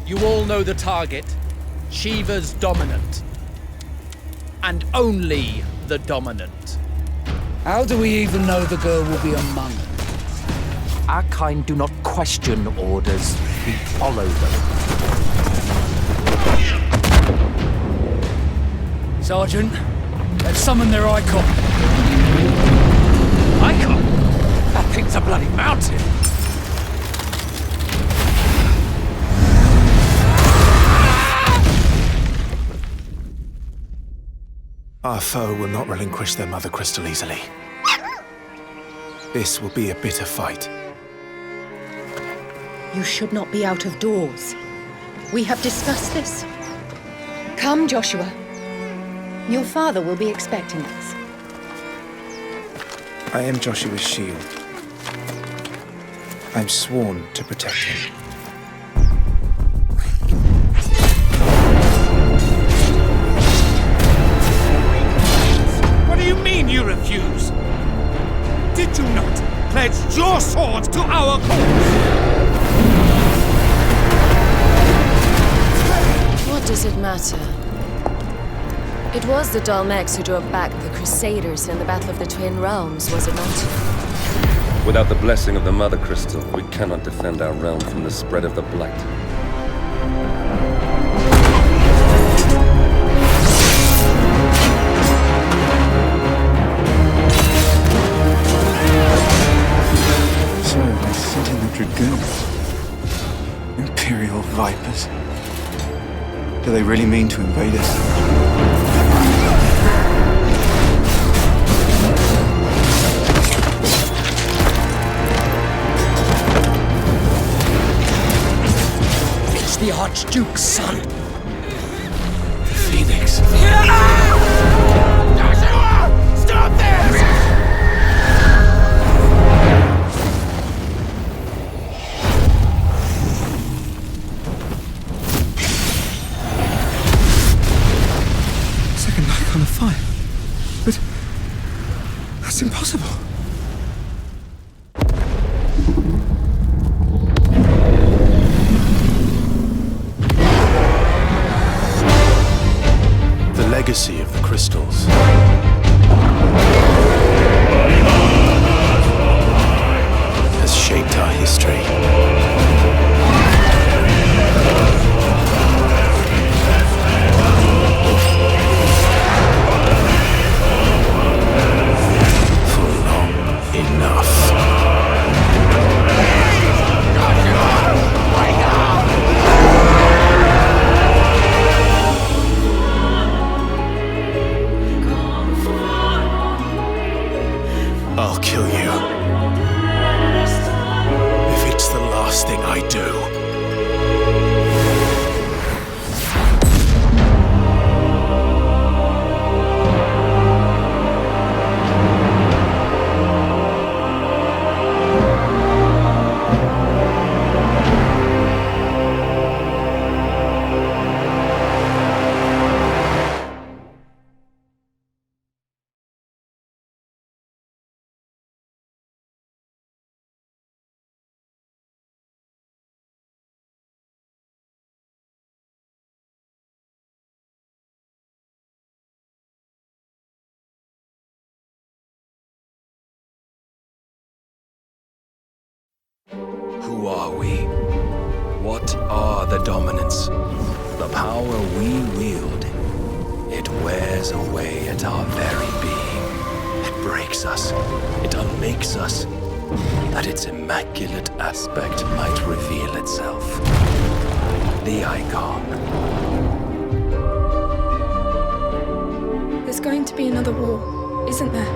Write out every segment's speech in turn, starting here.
You all know the target. Shiva's dominant. And only the dominant. How do we even know the girl will be among us? Our kind do not question orders, we follow them. Sergeant, let's summon their icon. Icon? That thing's a bloody mountain! Our foe will not relinquish their mother crystal easily. This will be a bitter fight. You should not be out of doors. We have discussed this. Come, Joshua. Your father will be expecting us. I am Joshua's shield. I'm sworn to protect him. What do you mean you refuse? Did you not pledge your sword to our cause? What does it matter? It was the Dalmex who drove back the Crusaders in the Battle of the Twin Realms, was it not? Without the blessing of the Mother Crystal, we cannot defend our realm from the spread of the Blight. So, they sent in the Dragoons. Imperial Vipers. Do they really mean to invade us? It's the Archduke's son. The Phoenix. Joshua! Stop this! Second icon of fire. But that's impossible. The legacy of the crystals has shaped our history. I'll kill you. If it's the last thing I do. Who are we? What are the dominants? The power we wield, it wears away at our very being. It breaks us, it unmakes us, that its immaculate aspect might reveal itself. The icon. There's going to be another war, isn't there?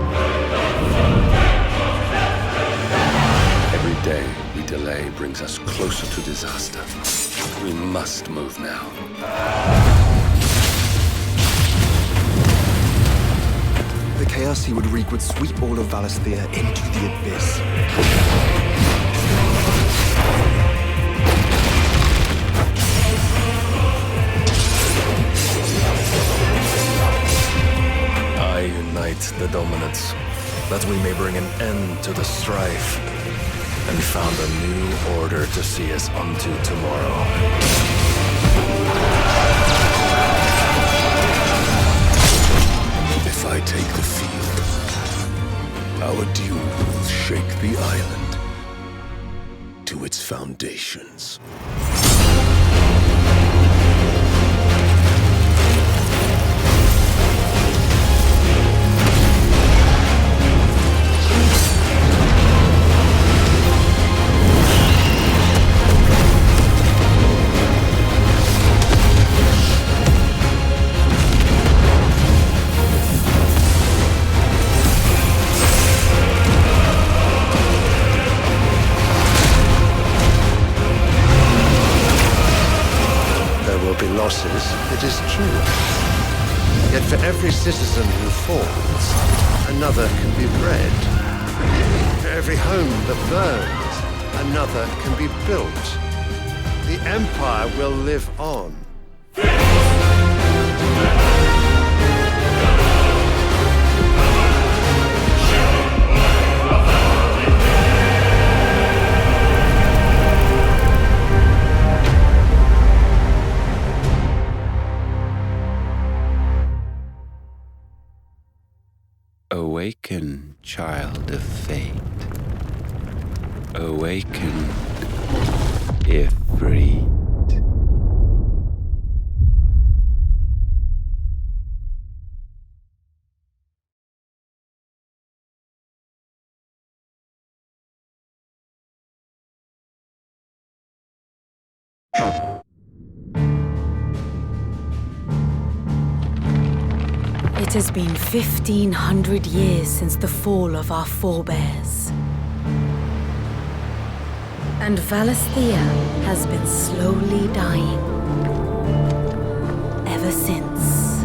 Every day we delay brings us closer to disaster. We must move now. The chaos he would wreak would sweep all of Valisthea into the abyss. I unite the dominants, that we may bring an end to the strife, and found a new order to see us unto tomorrow. take the field. Our duel will shake the island to its foundations. Losses, it is true. Yet for every citizen who falls, another can be bred. For every home that burns, another can be built. The Empire will live on. Awaken, child of fate. Awaken, Ifrit. It has been 1,500 years since the fall of our forebears. And Valisthea has been slowly dying. Ever since.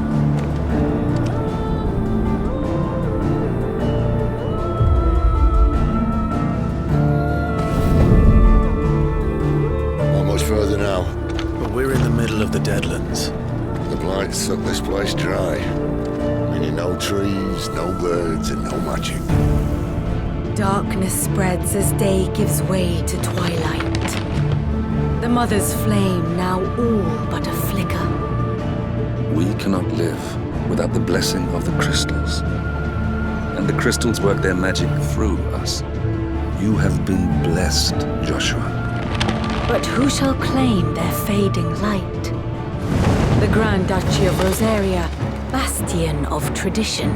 Not much further now. But we're in the middle of the Deadlands. The blight sucked this place dry. Meaning no trees, no birds, and no magic. Darkness spreads as day gives way to twilight. The Mother's flame now all but a flicker. We cannot live without the blessing of the crystals. And the crystals work their magic through us. You have been blessed, Joshua. But who shall claim their fading light? The Grand Duchy of Rosaria, bastion of tradition.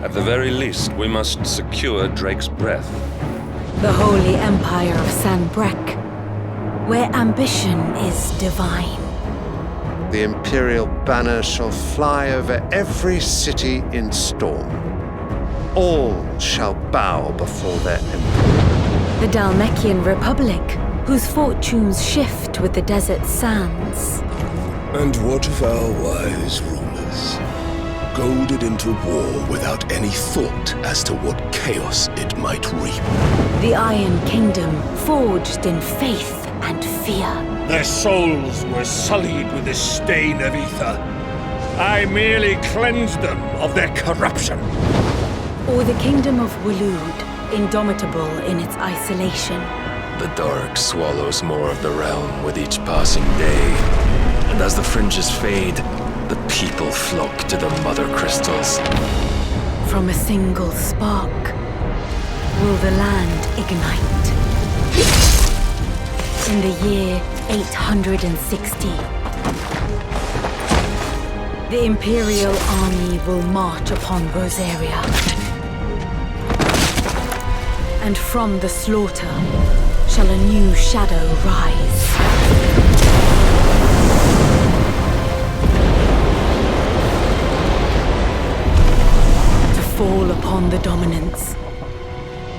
At the very least, we must secure Drake's breath. The Holy Empire of Sanbreque, where ambition is divine. The Imperial banner shall fly over every city in storm. All shall bow before their emperor. The Dalmekian Republic, whose fortunes shift with the desert sands. And what of our wise rulers? Goaded into war without any thought as to what chaos it might reap. The Iron Kingdom, forged in faith and fear. Their souls were sullied with the stain of ether. I merely cleansed them of their corruption. Or the Kingdom of Waloed, indomitable in its isolation. The dark swallows more of the realm with each passing day. And as the fringes fade, the people flock to the mother crystals. From a single spark, will the land ignite. In the year 860, the Imperial army will march upon Rosaria. And from the slaughter shall a new shadow rise. Fall upon the dominants,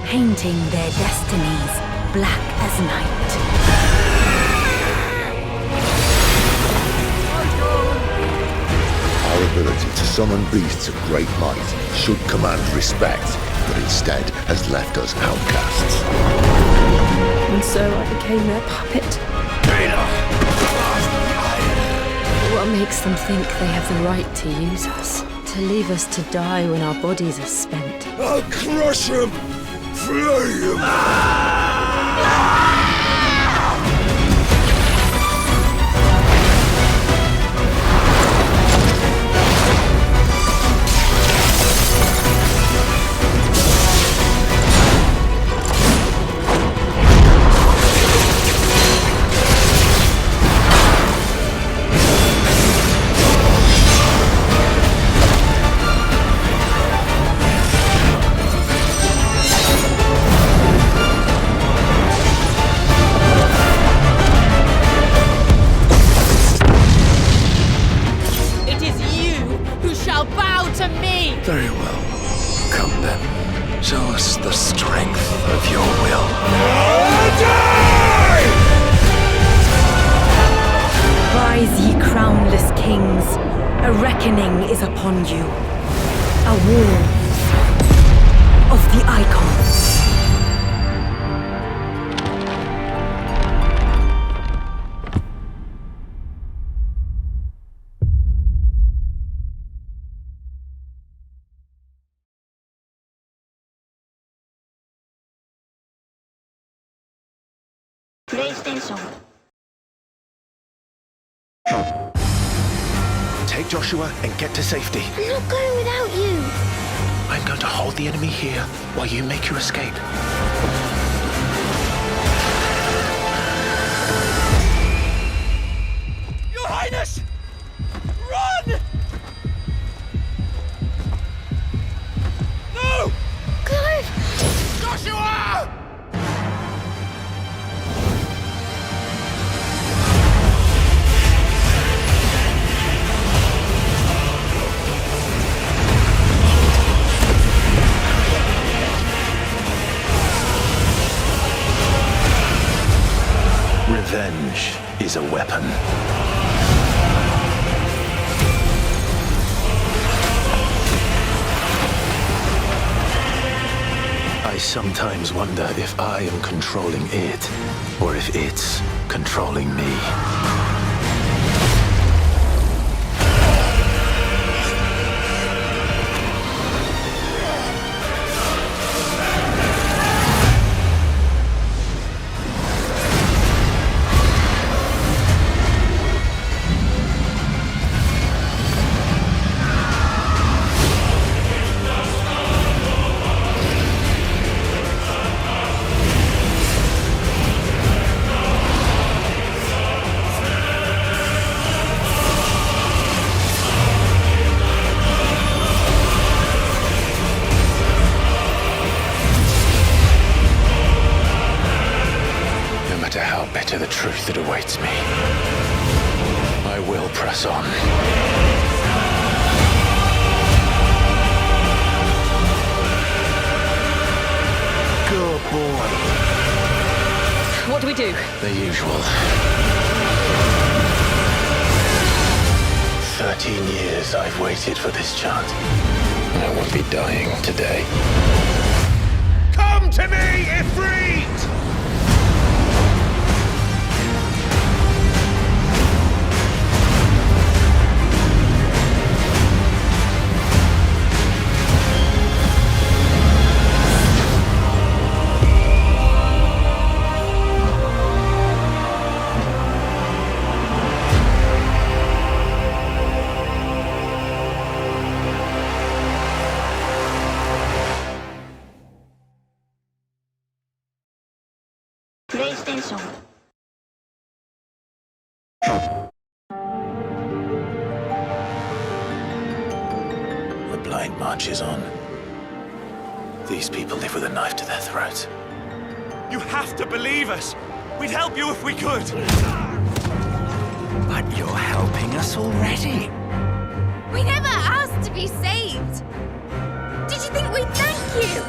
painting their destinies black as night. Our ability to summon beasts of great might should command respect, but instead has left us outcasts. And so I became their puppet. What makes them think they have the right to use us? To leave us to die when our bodies are spent? I'll crush him! Flay him! around you. A wall of the icons. PlayStation. Take Joshua and get to safety. I'm not going without you. I'm going to hold the enemy here while you make your escape. Your Highness! Run! No! Clive! Joshua! Revenge is a weapon. I sometimes wonder if I am controlling it, or if it's controlling me. How bitter the truth that awaits me, I will press on. Good boy. What do we do? The usual. 13 years I've waited for this chance. I won't be dying today. Come to me, Ifrit! PlayStation. The blind march is on. These people live with a knife to their throats. You have to believe us! We'd help you if we could! But you're helping us already. We never asked to be saved! Did you think we'd thank you?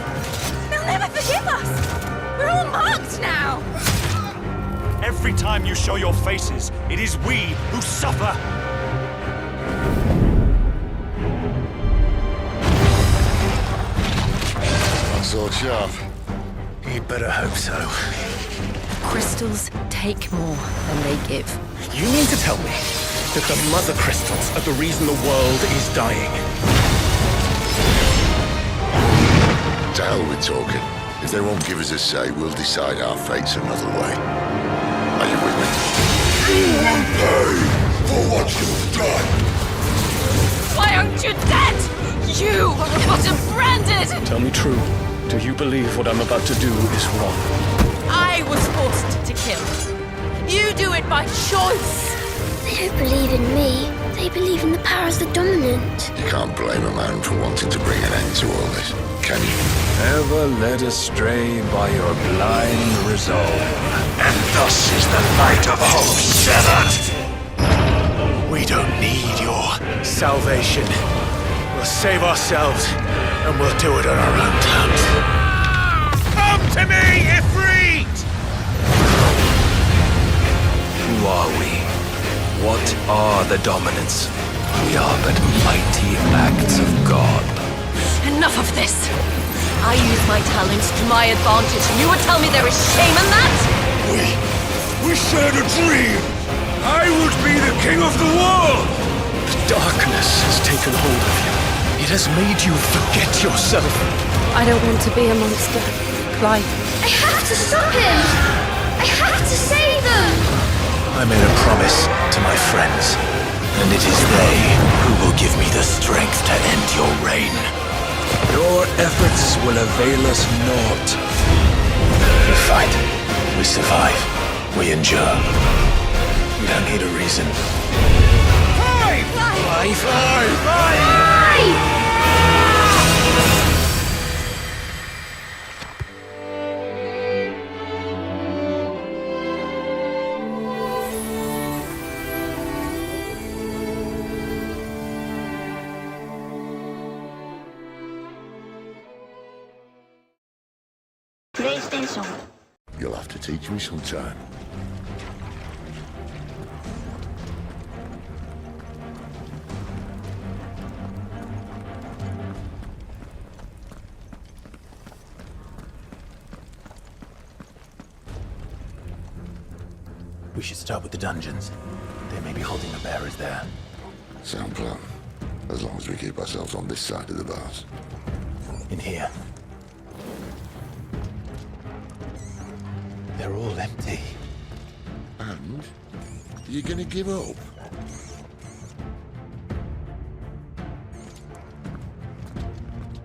They'll never forgive us! We're all marked now! Every time you show your faces, it is we who suffer! Not so sharp. You'd better hope so. Crystals take more than they give. You mean to tell me that the mother crystals are the reason the world is dying? To hell with talking. If they won't give us a say, we'll decide our fates another way. Are you with me? You will pay for what you've done! Why aren't you dead? You are what have branded! Tell me true. Do you believe what I'm about to do is wrong? I was forced to kill. You do it by choice. They don't believe in me. They believe in the power of the dominant. You can't blame a man for wanting to bring an end to all this, can you? Ever led astray by your blind resolve. And thus is the light of hope severed! We don't need your salvation. We'll save ourselves, and we'll do it on our own terms. Come to me, Ifrit! Who are we? What are the dominants? We are but mighty acts of God. Enough of this! I use my talents to my advantage, and you would tell me there is shame in that? We shared a dream! I would be the king of the world! Darkness has taken hold of you. It has made you forget yourself. I don't want to be a monster, Clive. I have to stop him! I have to save them! I made a promise to my friends, and it is they who will give me the strength to end your reign. Your efforts will avail us naught. We fight, we survive, we endure. We don't need a reason. PlayStation. You'll have to teach me sometime. We should start with the dungeons. They may be holding the bearers there. Sound plan. As long as we keep ourselves on this side of the bars. In here. They're all empty. And? You're gonna give up?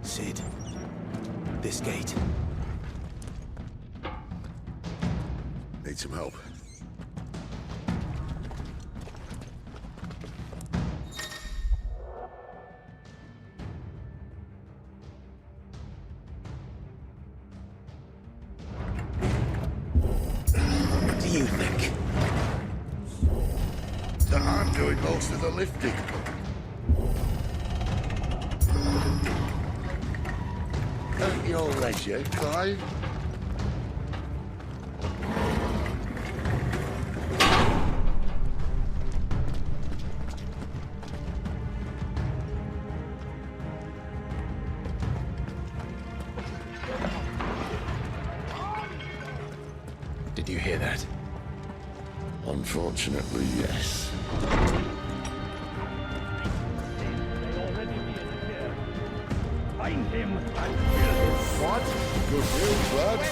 Sid. This gate. Need some help. What do you think? That I'm doing most of the lifting. At your leisure, Clive. Did you hear that? Unfortunately, yes. Find him and kill him. What? Good news, lads.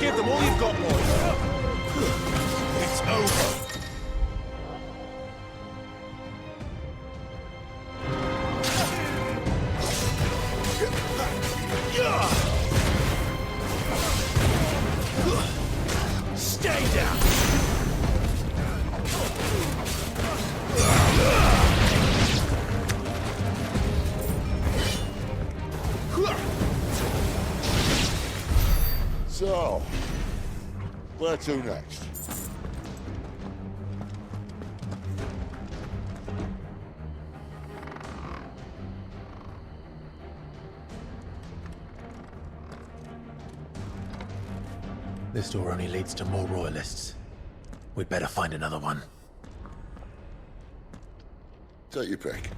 Give them all you've got, boys. It's over. Stay down. So, where to next? This door only leads to more royalists. We'd better find another one. Take your pick.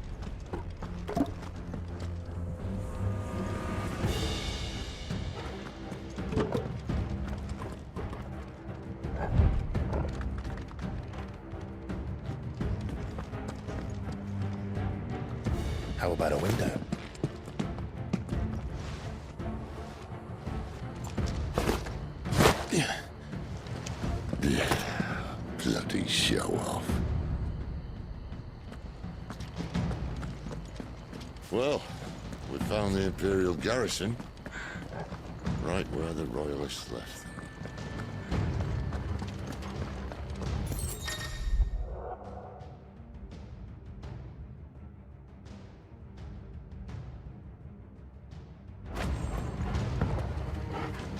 How about a window? Bloody show off. Well, we found the Imperial garrison. Right where the Royalists left them.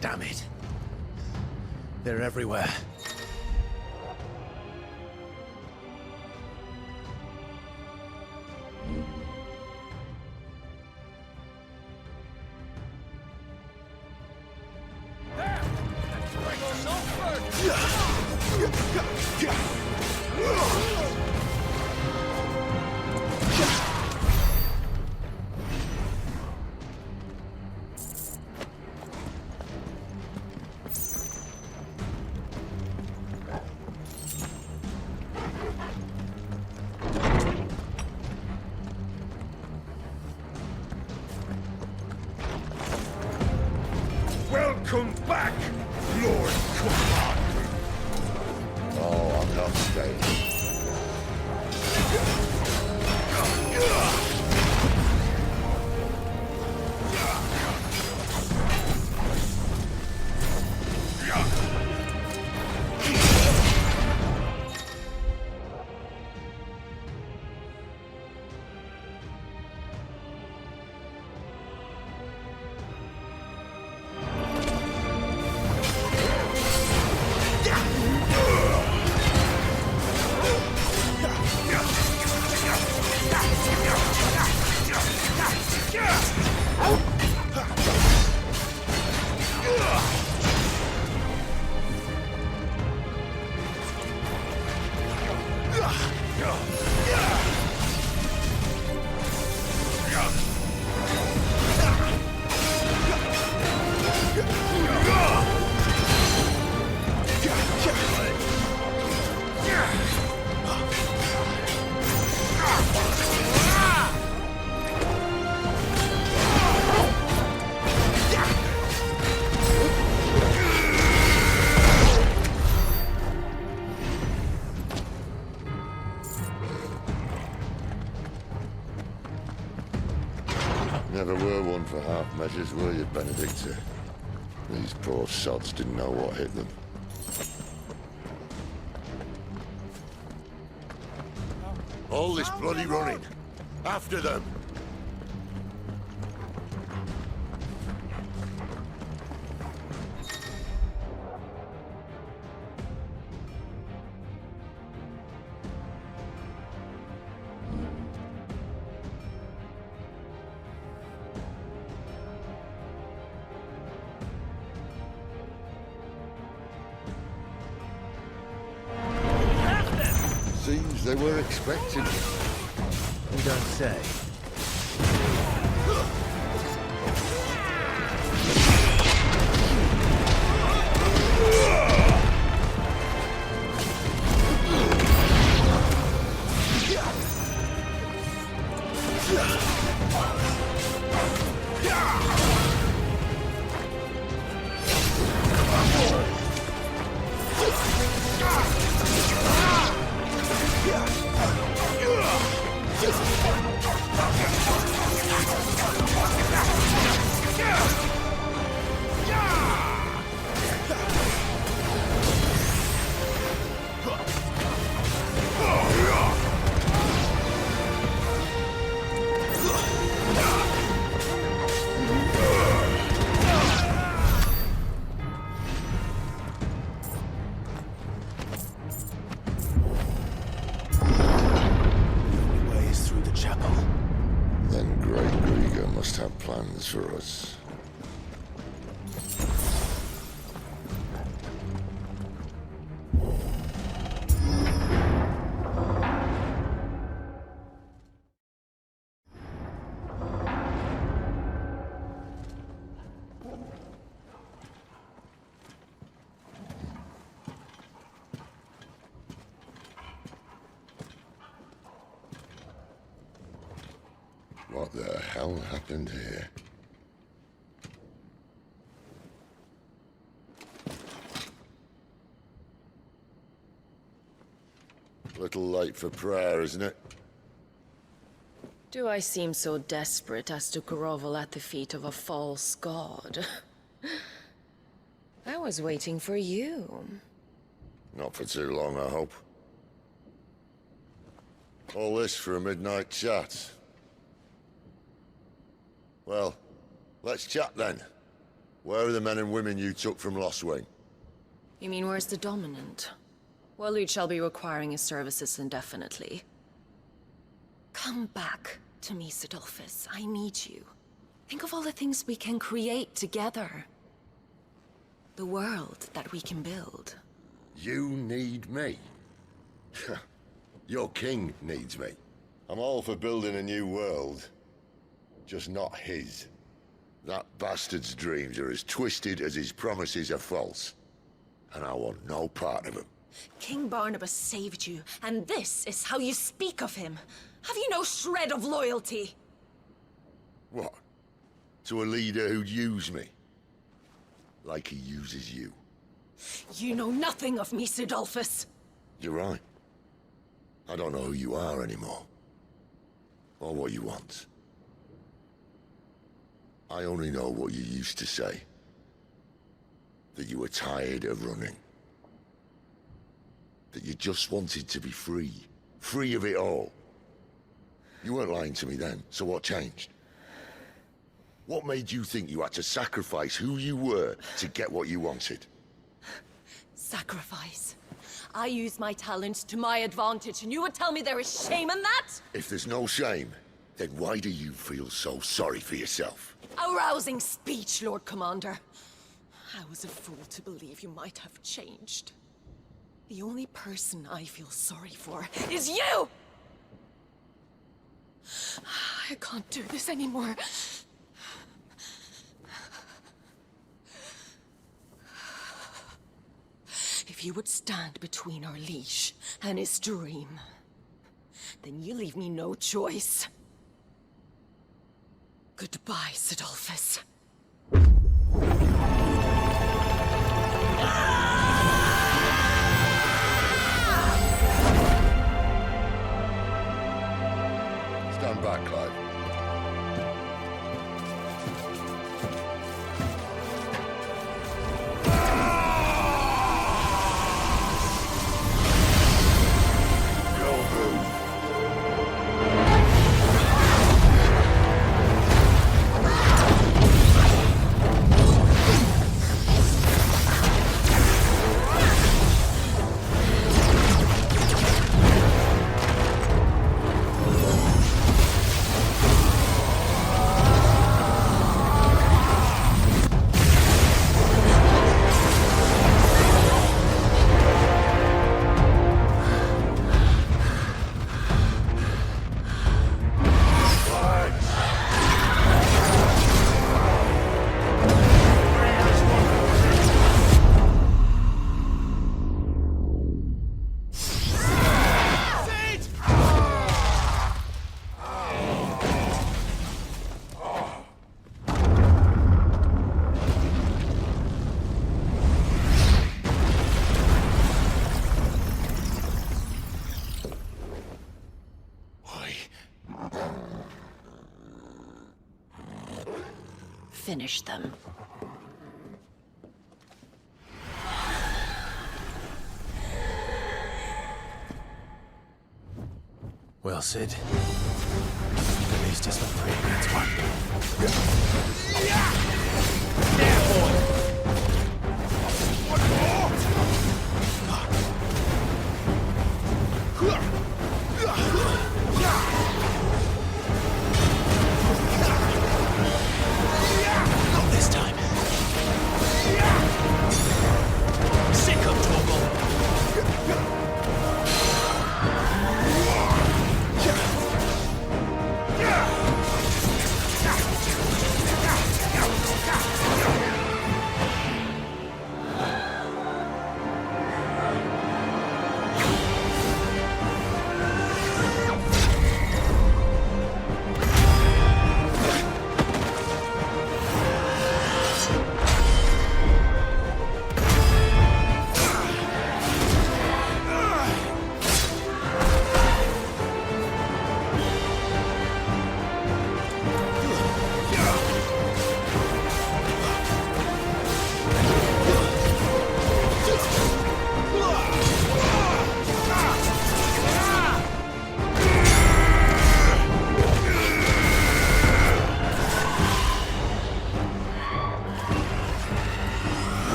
Damn it. They're everywhere. Welcome back, Lord Command. Oh, I'm not staying. Never were one for half measures, were you, Benedicta? These poor sods didn't know what hit them. All this bloody running! After them! Seems they were expecting me. You don't say. Plans for us. What the hell happened here? Little late for prayer, isn't it? Do I seem so desperate as to grovel at the feet of a false god? I was waiting for you. Not for too long, I hope. All this for a midnight chat. Well, let's chat then. Where are the men and women you took from Lostwing? You mean where's the dominant? Waleed shall be requiring his services indefinitely. Come back to me, Sidolphus. I need you. Think of all the things we can create together. The world that we can build. You need me? Your king needs me. I'm all for building a new world. Just not his. That bastard's dreams are as twisted as his promises are false. And I want no part of them. King Barnabas saved you, and this is how you speak of him. Have you no shred of loyalty? What? To a leader who'd use me? Like he uses you. You know nothing of me, Sidolphus. You're right. I don't know who you are anymore. Or what you want. I only know what you used to say. That you were tired of running. That you just wanted to be free. Free of it all. You weren't lying to me then, so what changed? What made you think you had to sacrifice who you were to get what you wanted? Sacrifice. I use my talents to my advantage, and you would tell me there is shame in that? If there's no shame, then why do you feel so sorry for yourself? A rousing speech, Lord Commander. I was a fool to believe you might have changed. The only person I feel sorry for is you! I can't do this anymore. If you would stand between our liege and his dream, then you leave me no choice. Goodbye, Sidolphus. Stand back, Clive. Finish them. Well, Sid. At least it's not 3 against 1. Yeah, boy! Not this time. Sick of trouble.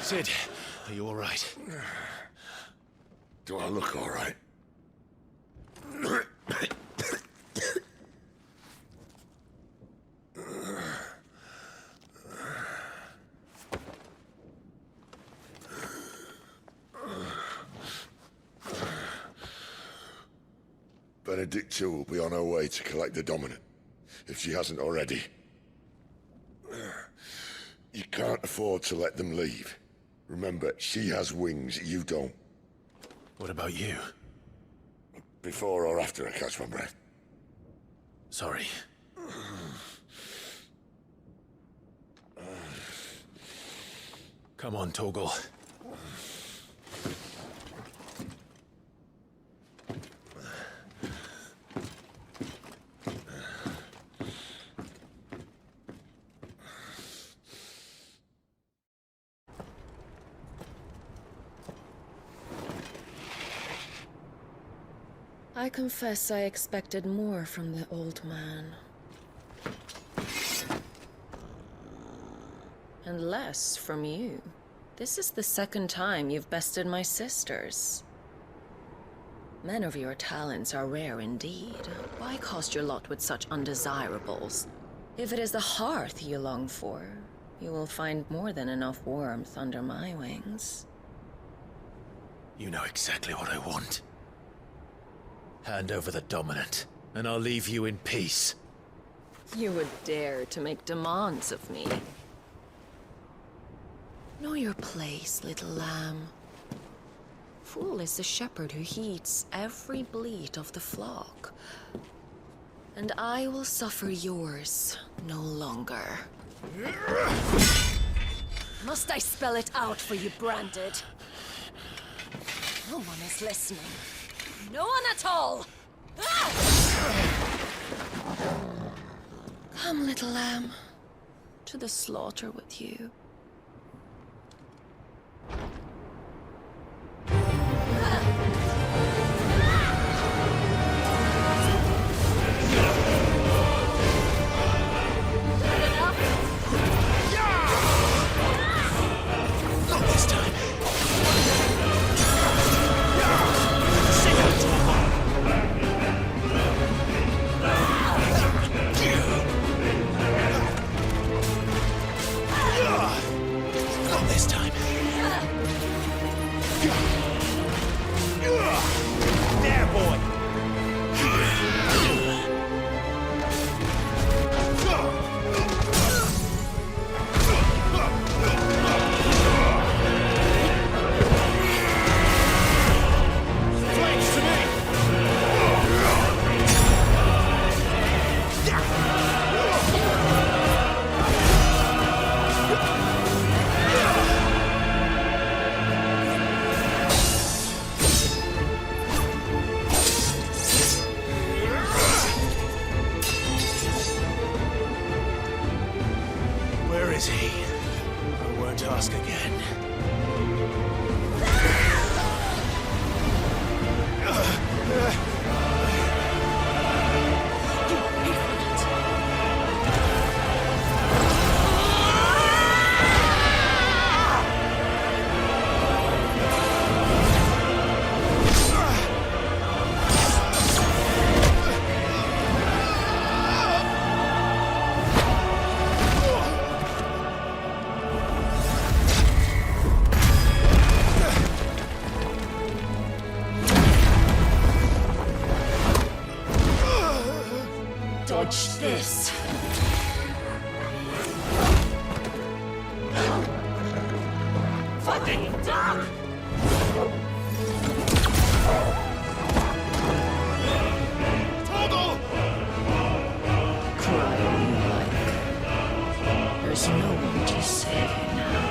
Sid, are you all right? Do I look all right? Benedicta will be on her way to collect the Dominant, if she hasn't already. You can't afford to let them leave. Remember, she has wings, you don't. What about you? Before or after I catch my breath? Sorry. Come on, Torgal. I confess I expected more from the old man. And less from you. This is the second time you've bested my sisters. Men of your talents are rare indeed. Why cast your lot with such undesirables? If it is the hearth you long for, you will find more than enough warmth under my wings. You know exactly what I want. Hand over the Dominant, and I'll leave you in peace. You would dare to make demands of me. Know your place, little lamb. Fool is the shepherd who heeds every bleat of the flock. And I will suffer yours no longer. Must I spell it out for you, Branded? No one is listening. No one at all! Come, little lamb, to the slaughter with you. Dodge this. Fucking dog! Torgal! Cry all you like. There's no one to save you now.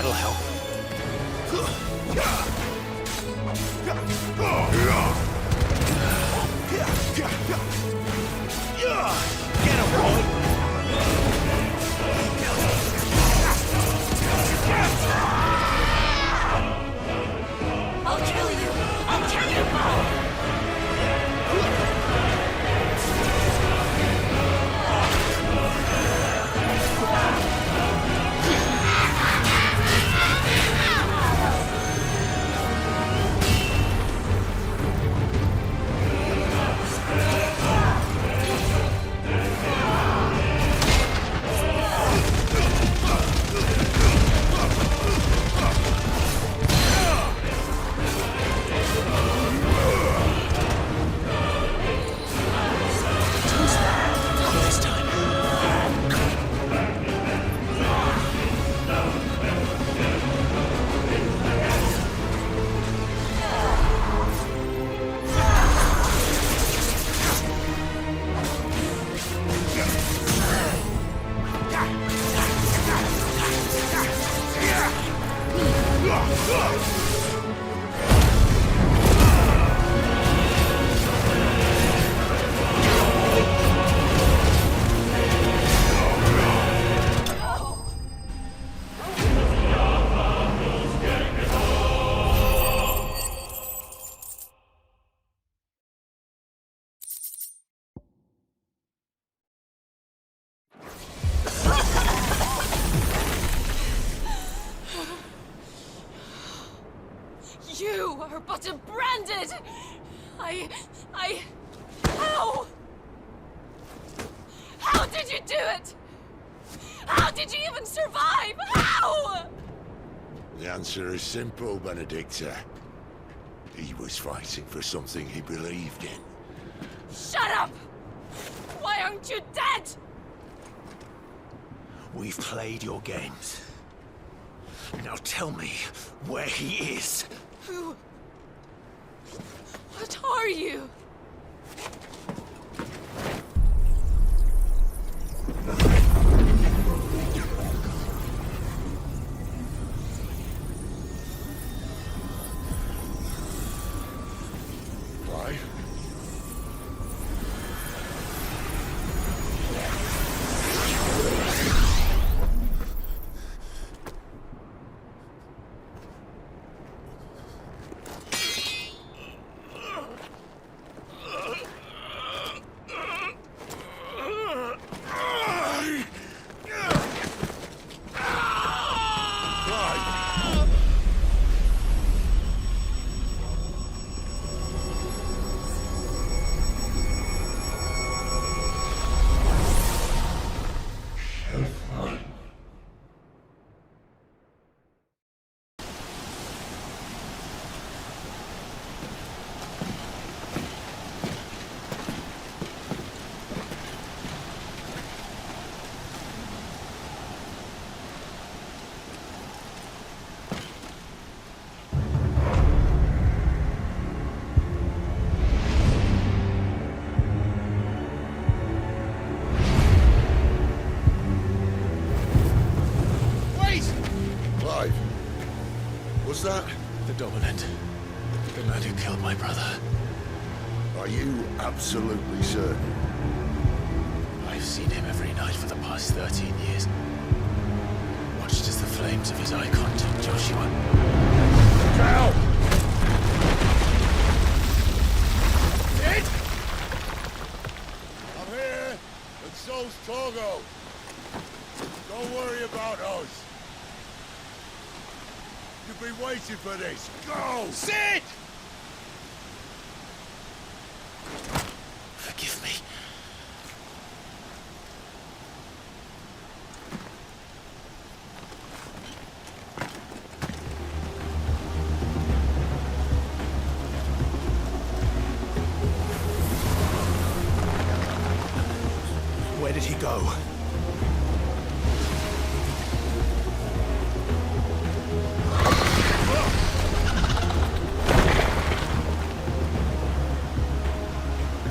That'll help. Get him, boy! I'll kill you! I'll kill you both! You are but a branded! How? How did you do it? How did you even survive? How? The answer is simple, Benedicta. He was fighting for something he believed in. Shut up! Why aren't you dead? We've played your games. Now tell me where he is. Who? What are you? Why? Was that? The Dominant. The man who killed my brother. Are you absolutely certain? I've seen him every night for the past 13 years. Watched as the flames of his icon took Joshua. Cal! Dead? I'm here, and so's Togo. Don't worry about us. You've been waiting for this. Go! Sid! Forgive me. Where did he go?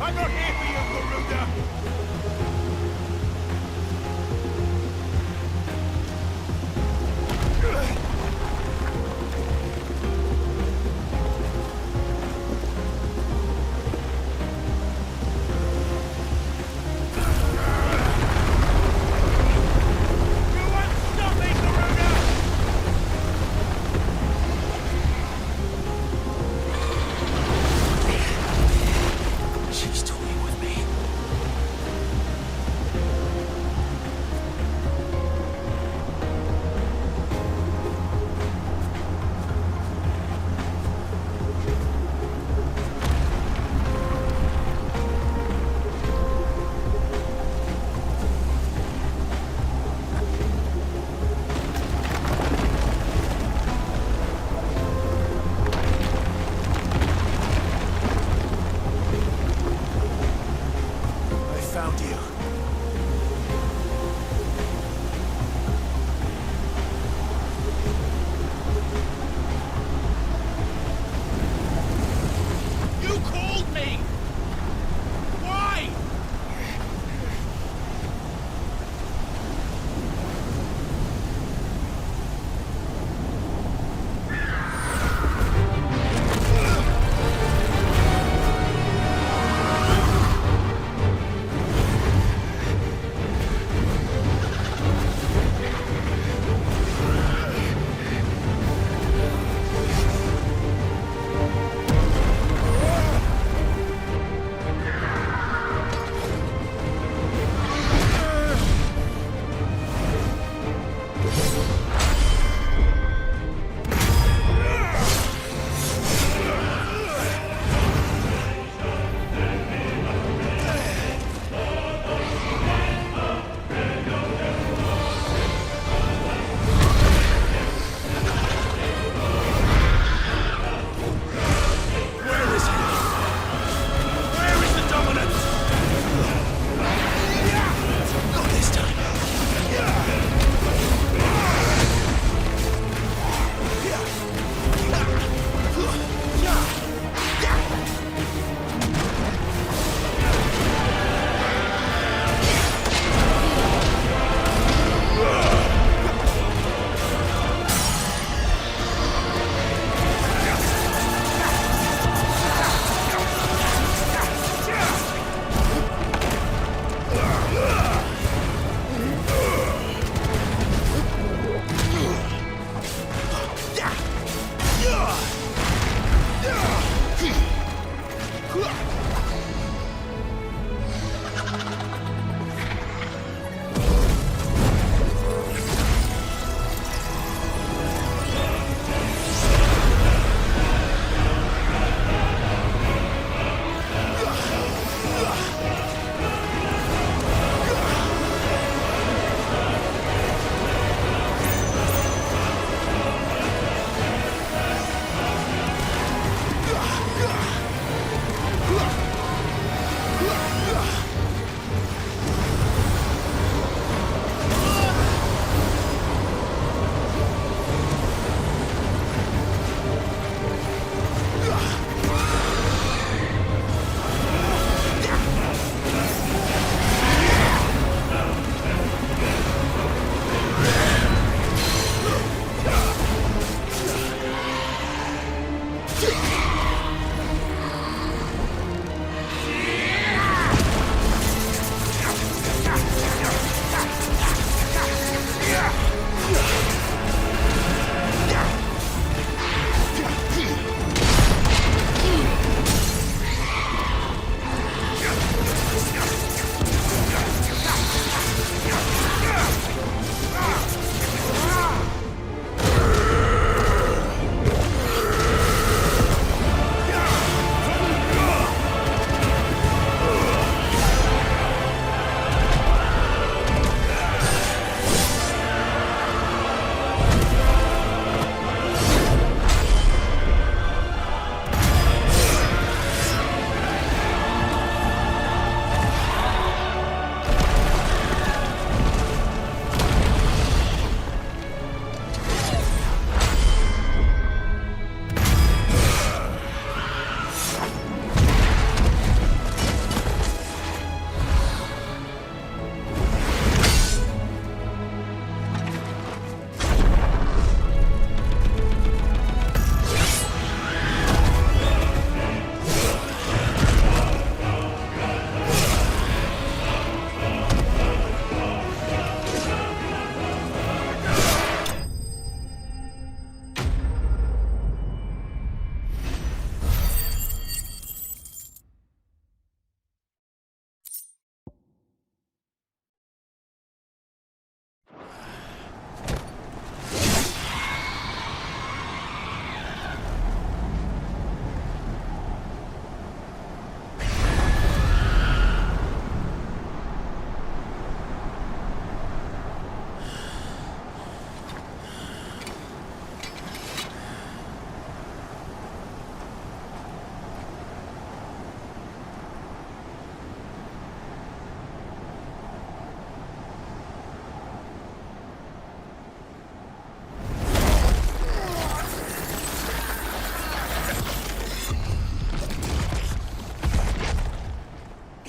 I'm not here for you, Garuda!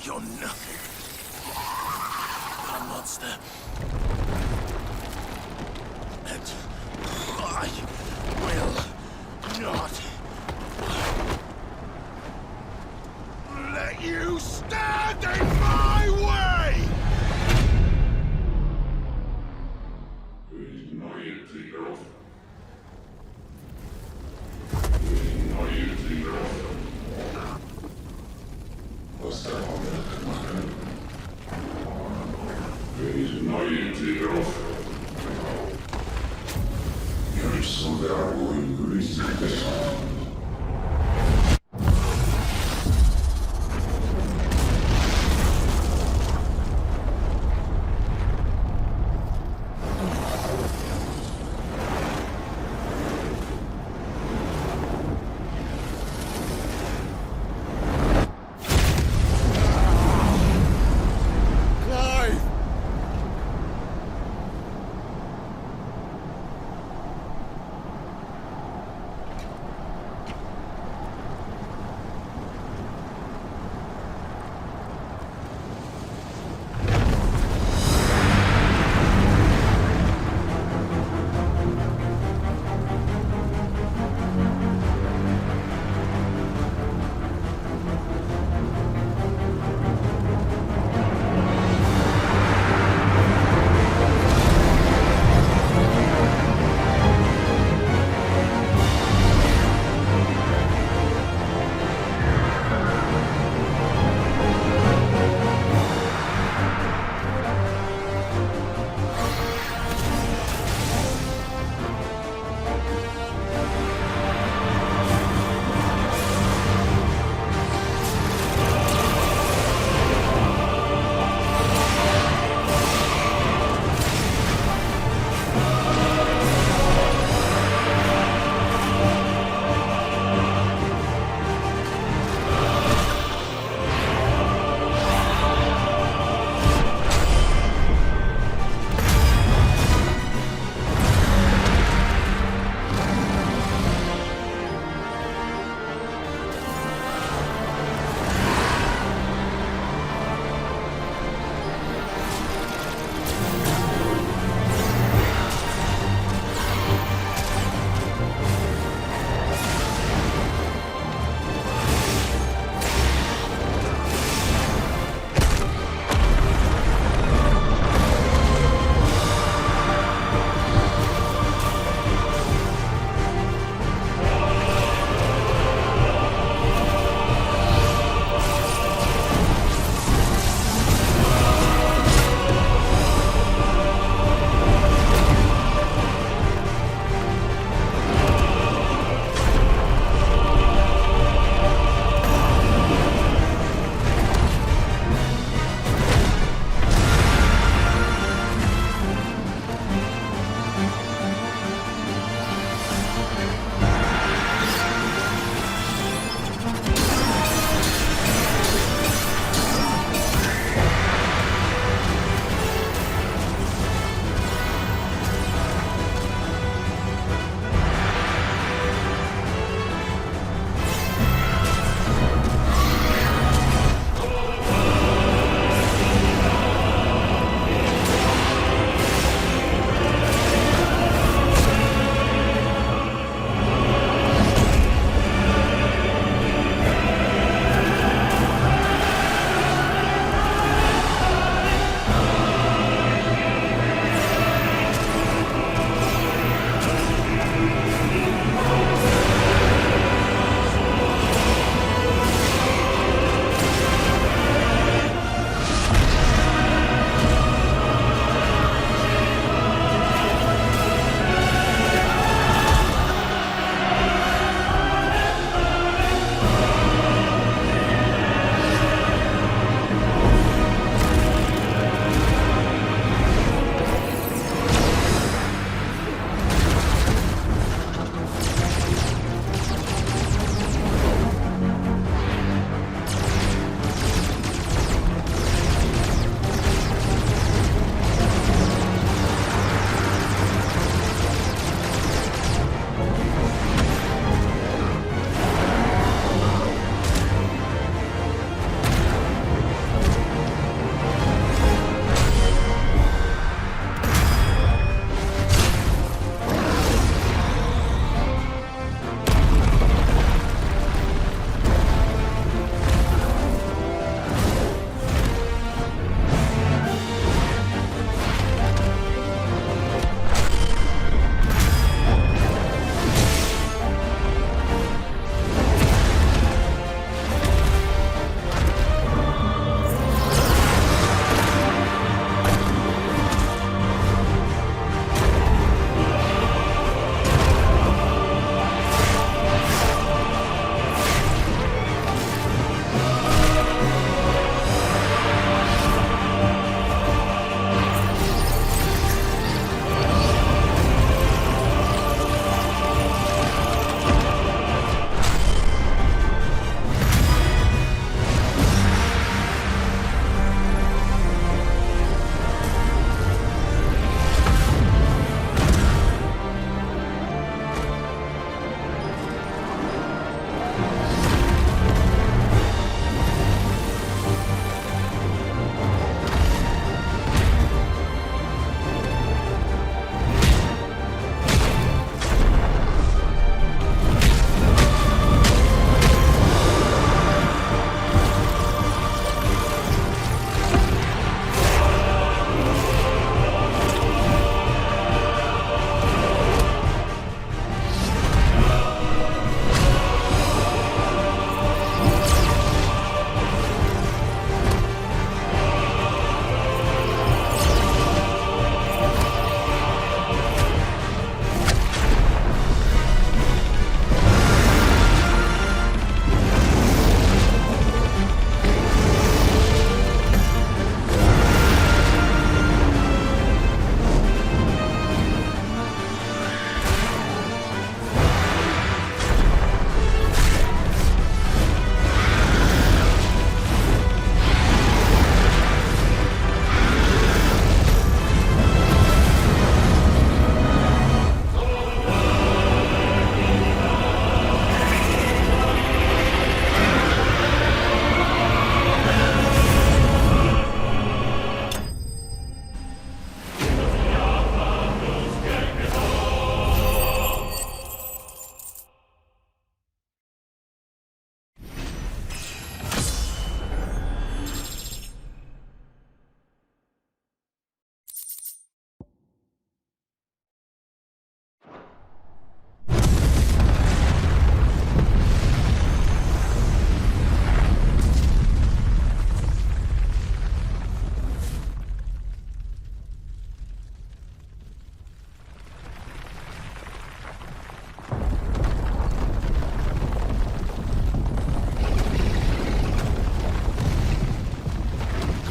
You're nothing. A monster. And I will not let you stand in my way!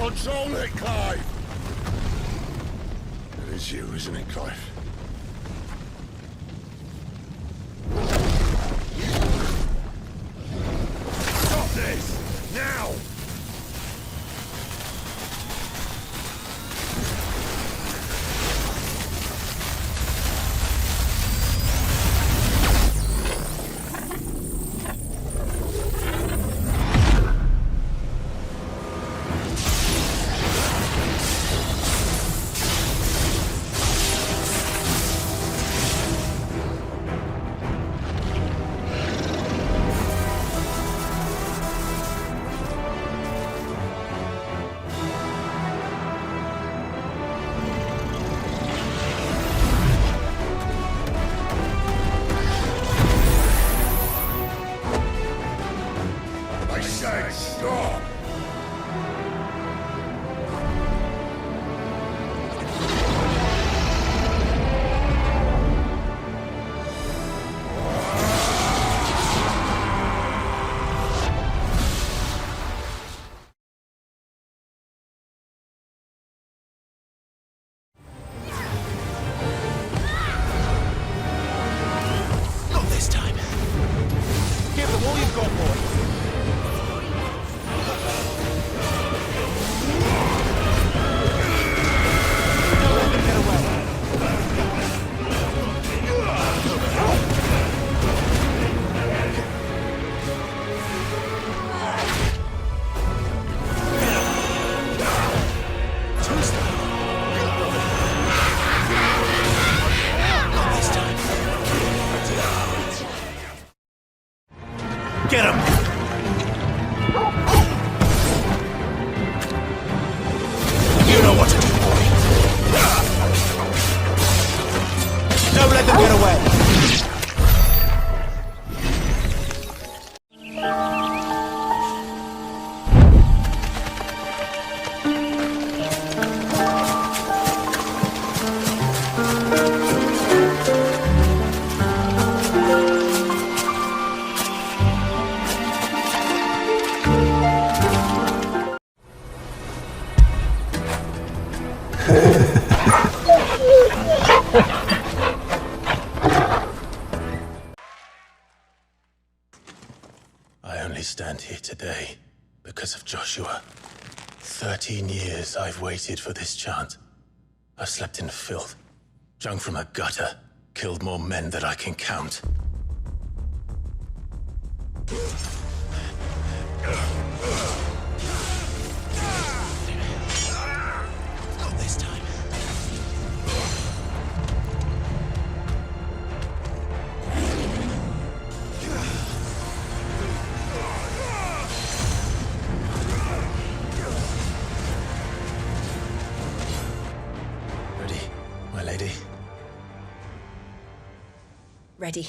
Control it, Clive! It is you, isn't it, Clive? Stop this! Now! Stop! Not this time. Give them all you've got, boy. Get him! You know what to do, boy. Don't let them get away. I only stand here today because of Joshua. 13 years I've waited for this chance. I've slept in filth, drunk from a gutter, killed more men than I can count. Not this time. Ready, my lady? Ready.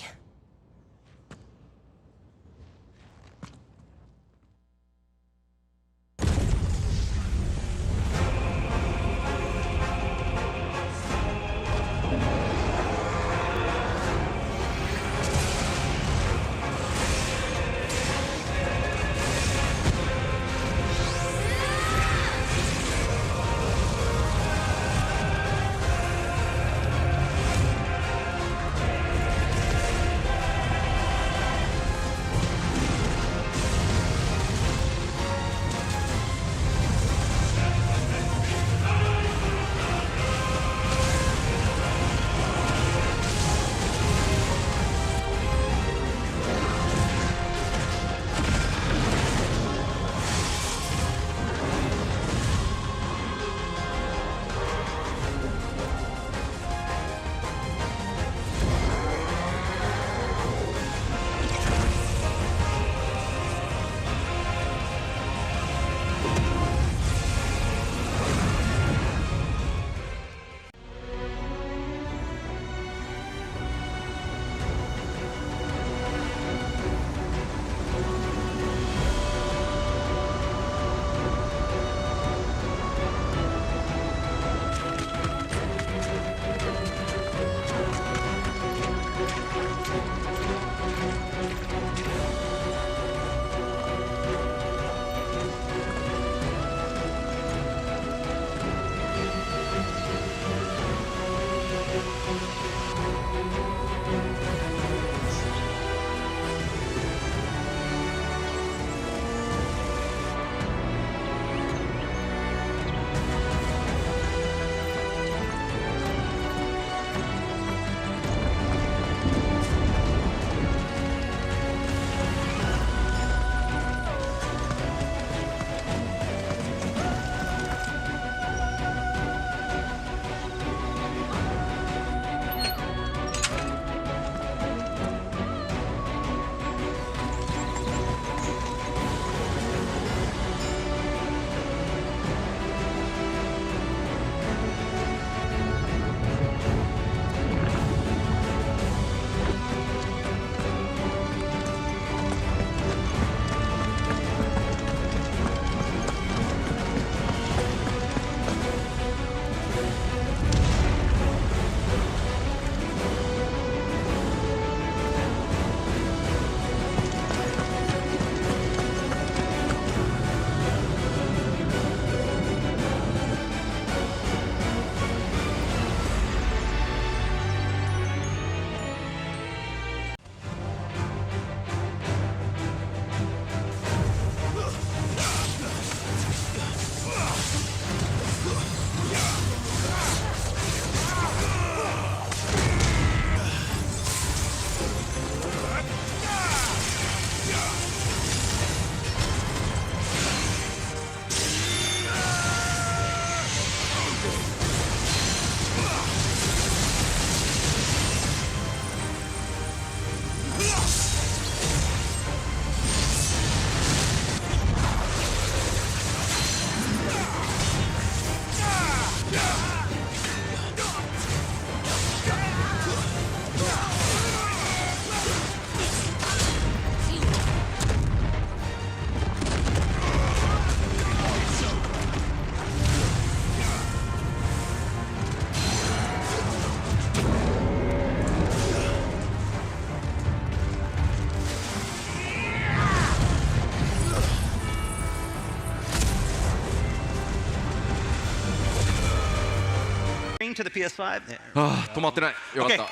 To the PS5. 止まってない。よかった。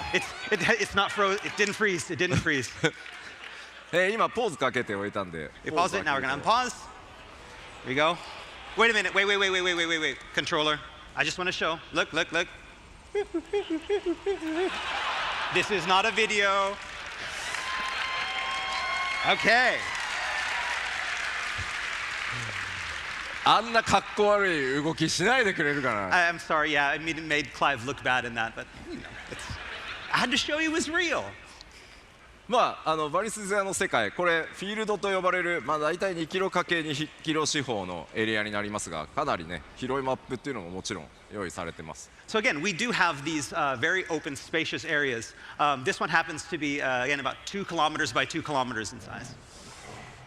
It's not froze. It didn't freeze. It didn't freeze. 今ポーズかけておいたんで。Pause it. Now we're gonna unpause. Here we go. Wait a minute. Wait. Controller. I just want to show. Look. This is not a video. Okay. あんなかっこ悪い動きしないでくれるかな。I'm sorry, yeah, I mean, it made Clive look bad in that, but you know, I had to show you it was real. まあバリスゼアの世界、これフィールドと呼ばれる大体2キロ ×2 キロ四方のエリアになりますが、かなりね広いマップっていうのももちろん用意されてます。So again, we do have these very open, spacious areas. This one happens to be again about 2 kilometers by 2 kilometers in size.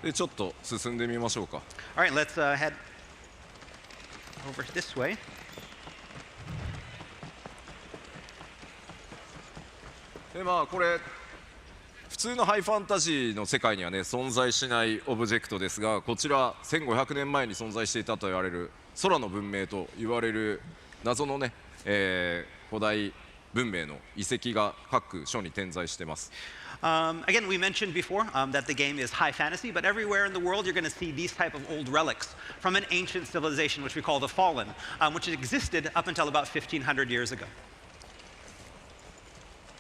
でちょっと進んでみましょうか。All right, let's head over this way. でこれ普通のハイファンタジーの世界にはね存在しないオブジェクトですが、こちら1500年前に存在していたと言われる空の文明と言われる謎のね、古代文明の遺跡が各所に点在しています。Again, we mentioned before that the game is high fantasy, but everywhere in the world you're going to see these type of old relics from an ancient civilization, which we call the Fallen, which existed up until about 1500 years ago.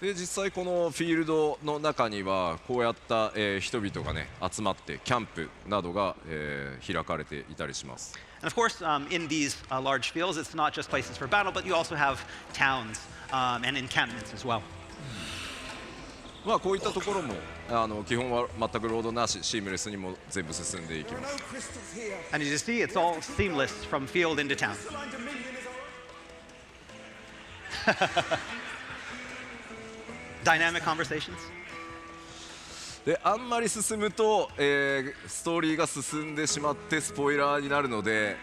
で実際このフィールドの中にはこうやった、人々がね集まってキャンプなどが、開かれていたりします。And of course, in these large fields, it's not just places for battle, but you also have towns and encampments as well. こういったところも基本は全くロードなし、シームレスにも全部進んでいきます。And as you see, it's all seamless from field into town. Dynamic conversations. であんまり進むと、ストーリーが進んでしまってスポイラーになるので、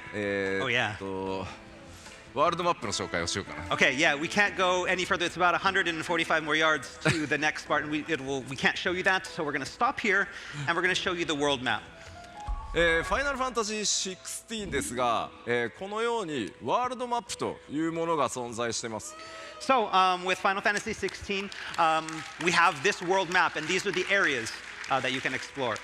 ワールドマップの紹介をしようかな。Okay, yeah, we can't go any further. It's about 145 more yards to the next part, and we can't show you that, so we're going to stop here, and we're going to show you the world map. ファイナルファンタジー16ですが、このようにワールドマップというものが存在しています。So, with Final Fantasy 16, we have this world map, and these are the areas that you can explore.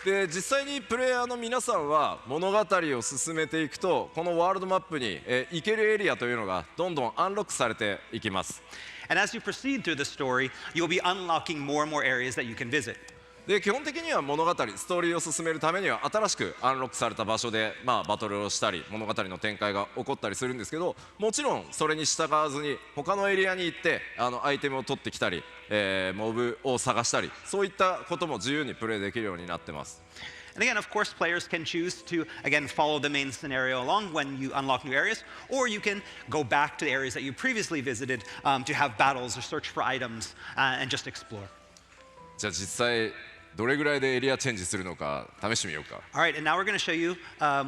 で実際にプレイヤーの皆さんは物語を進めていくとこのワールドマップに、行けるエリアというのがどんどんアンロックされていきます。And as you proceed through the story, you'll be unlocking more and more areas that you can visit. で基本的には物語、ストーリーを進めるためには新しくアンロックされた場所で、バトルをしたり物語の展開が起こったりするんですけど、もちろんそれに従わずに他のエリアに行ってアイテムを取ってきたり、モブを探したり、そういったことも自由にプレイできるようになってます。And again, of course, players can choose to, again, follow the main scenario along when you unlock new areas, or you can go back to the areas that you previously visited to have battles or search for items and just explore. じゃあ実際どれぐらいでエリアチェンジするのか試してみようか。All right, and now we're going to show you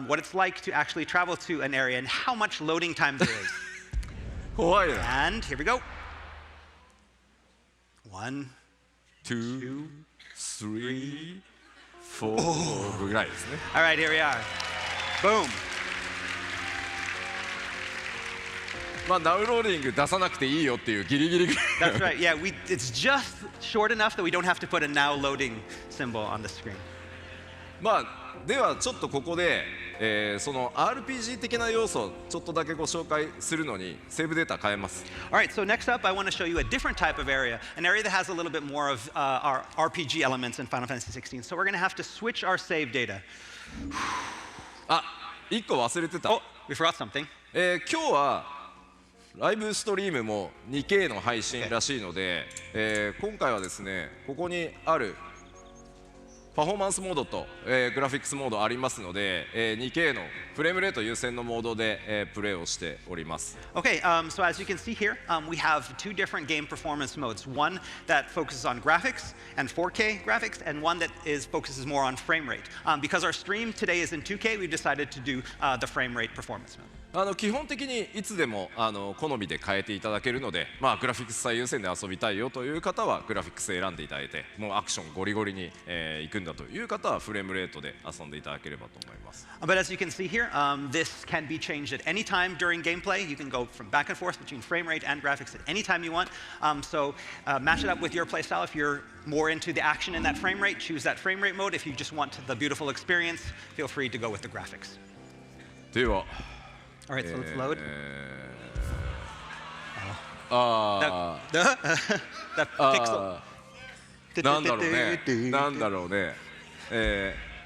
what it's like to actually travel to an area and how much loading time there is. 怖いな。And here we go. 1, 2, 3, 4ぐらいですね。All right, here we are. Boom. ダウンローディング出さなくていいよっていうギリギリ。That's right. Yeah, it's just short enough that we don't have to put a now loading symbol on the screen. ではちょっとここで、その RPG 的な要素をちょっとだけご紹介するのにセーブデータ変えます。All right, so next up I want to show you a different type of area, an area that has a little bit more of our RPG elements in Final Fantasy 16. So we're going to have to switch our save data. 1個忘れてた。Oh, we forgot something. 今日はライブストリームも 2K の配信らしいので、今回はですねここにあるパフォーマンスモードと、グラフィックスモードありますので、2K のフレームレート優先のモードで、プレイをしております。Okay, so as you can see here, we have two different game performance modes. One that focuses on graphics and 4K graphics, and one that focuses more on frame rate. Because our stream today is in 2K, we decided to do the frame rate performance mode. 基本的にいつでも好みで変えていただけるので、まあ、グラフィックス最優先で遊びたいよという方はグラフィックス選んでいただいて、もうアクションゴリゴリに、行くんだという方はフレームレートで遊んでいただければと思います。But as you can see here, this can be changed at any time during gameplay. You can go from back and forth between frame rate and graphics at any time you want. So match it up with your playstyle. If you're more into the action in that frame rate, choose that frame rate mode. If you just want the beautiful experience, feel free to go with the graphics. では All right, so let's load. That pixel. なんだろうね。なんだろうね。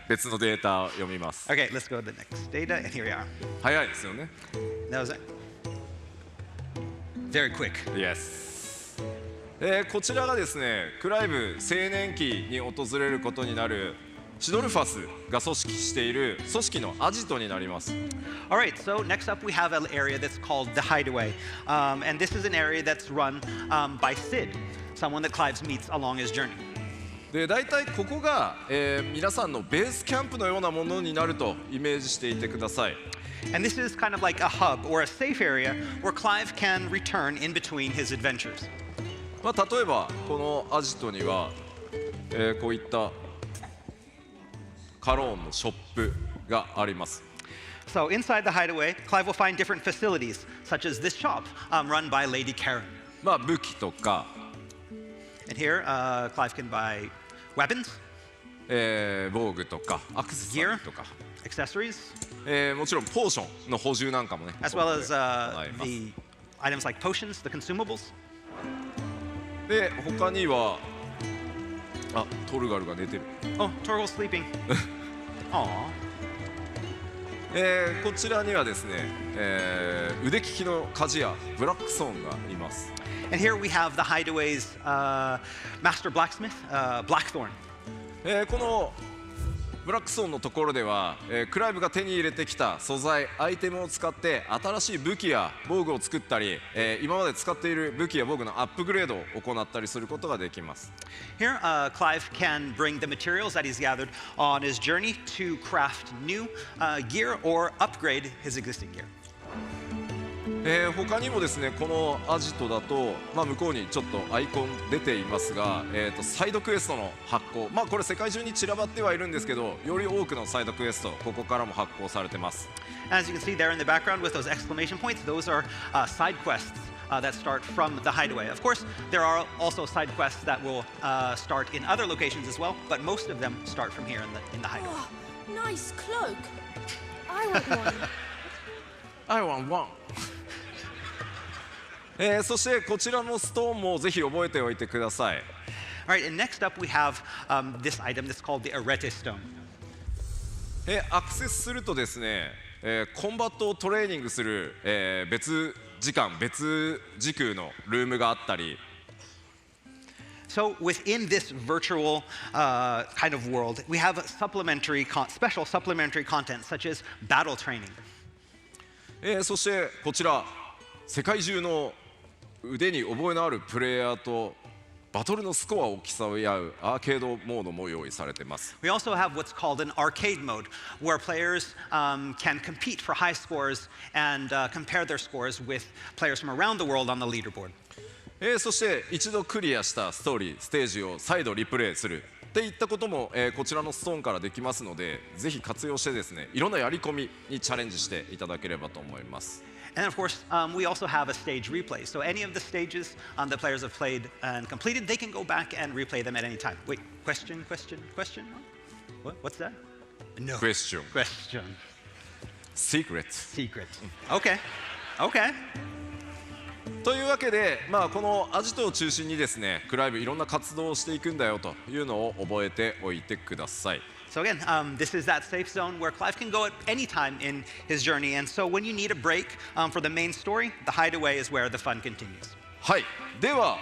別のデータを読みます。Okay, let's go to the next data, and here we are. 早いですよね。That was it. Very quick. Yes. こちらがですね、クライブ青年期に訪れることになるシドルファスが組織している組織のアジトになります。All right, so next up we have an area that's called the Hideaway, and this is an area that's run by Sid, someone that Clive meets along his journey. で、大体ここが、皆さんのベースキャンプのようなものになるとイメージしていてください。And this is kind of like a hub or a safe area where Clive can return in between his adventures. まあ例えばこのアジトには、こういったカローンのショップがあります。So inside the Hideaway, Clive will find different facilities, such as this shop run by Lady Karen. まあ武器とか。And here, Clive can buy weapons, 防具とかアクセサリーとか、accessories, もちろんポーションの補充なんかもね。as well as the items like potions, the consumables. で、他にはトルガルが寝てる。Oh, Torgal's sleeping. Aww. こちらにはですね、腕利きの鍛冶屋ブラックソーンがいます。And here we have the Hideaway's master blacksmith, Blackthorn. このブラックソーンのところでは、クライブが手に入れてきた素材、アイテムを使って新しい武器や防具を作ったり、今まで使っている武器や防具のアップグレードを行ったりすることができます。Here, Clive can bring the materials that he's gathered on his journey to craft new gear or upgrade his existing gear. 他にもですね、このアジトだと、まあ、向こうにちょっとアイコン出ていますが、サイドクエストの発行、まあ、これ世界中に散らばってはいるんですけど、より多くのサイドクエストここからも発行されてます。As you can see there in the background with those exclamation points, those are side quests that start from the Hideaway. Of course, there are also side quests that will start in other locations as well, but most of them start from here in the Hideaway. Oh, nice cloak. I want one. I want one. そしてこちらのストーンもぜひ覚えておいてください。All right, and next up we have this item that's called the Arete Stone. アクセスするとですね、コンバットをトレーニングする、別時間、別時空のルームがあったり。So within this virtual kind of world, we have special supplementary content such as battle training. そしてこちら世界中の腕に覚えのあるプレイヤーとバトルのスコアを競い合うアーケードモードも用意されています。We also have what's called an arcade mode, where players can compete for high scores and compare their scores with players from around the world on the leaderboard. そして一度クリアしたストーリー、ステージを再度リプレイするっていったことも、こちらのストーンからできますので、ぜひ活用してですね、いろんなやり込みにチャレンジしていただければと思います。And of course, we also have a stage replay. So any of the stages the players have played and completed, they can go back and replay them at any time. Wait, question? What's that? No. Question. Secret. Okay. というわけで、まあ、このアジトを中心にですね、クライブいろんな活動をしていくんだよというのを覚えておいてください。So again, this is that safe zone where Clive can go at any time in his journey. And so when you need a break for the main story, the Hideaway is where the fun continues. はい。では、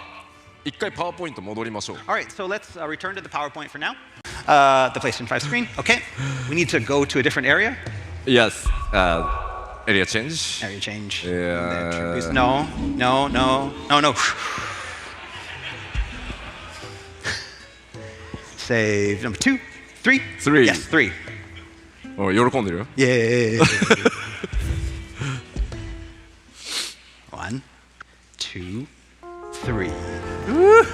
一回パワーポイント戻りましょう。All right, so let's return to the PowerPoint for now. the PlayStation 5 screen. Okay, we need to go to a different area. Yes. Area change. Area change. Yeah. No. Save number 2, 3. 3. Yes, 3. おい喜んでるよ。Yay. 1, 2, 3. Woo!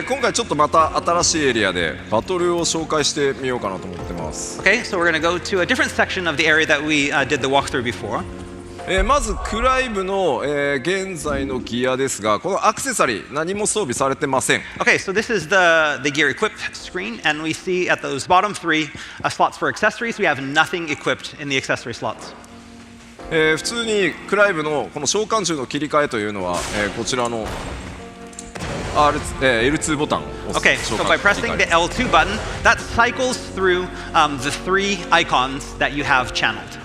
今回ちょっとまた新しいエリアでバトルを紹介してみようかなと思ってます。Okay, so we're going to go to a different section of the area that we did the walkthrough before. まずクライブの、現在のギアですが、このアクセサリー何も装備されてません。Okay, so this is the gear equipped screen, and we see at those bottom 3 slots for accessories, we have nothing equipped in the accessory slots. 普通にクライブのこの召喚銃の切り替えというのは、こちらのL2 ボタンを押す。Okay, so by pressing the L2 button, that cycles through the 3 icons that you have channeled.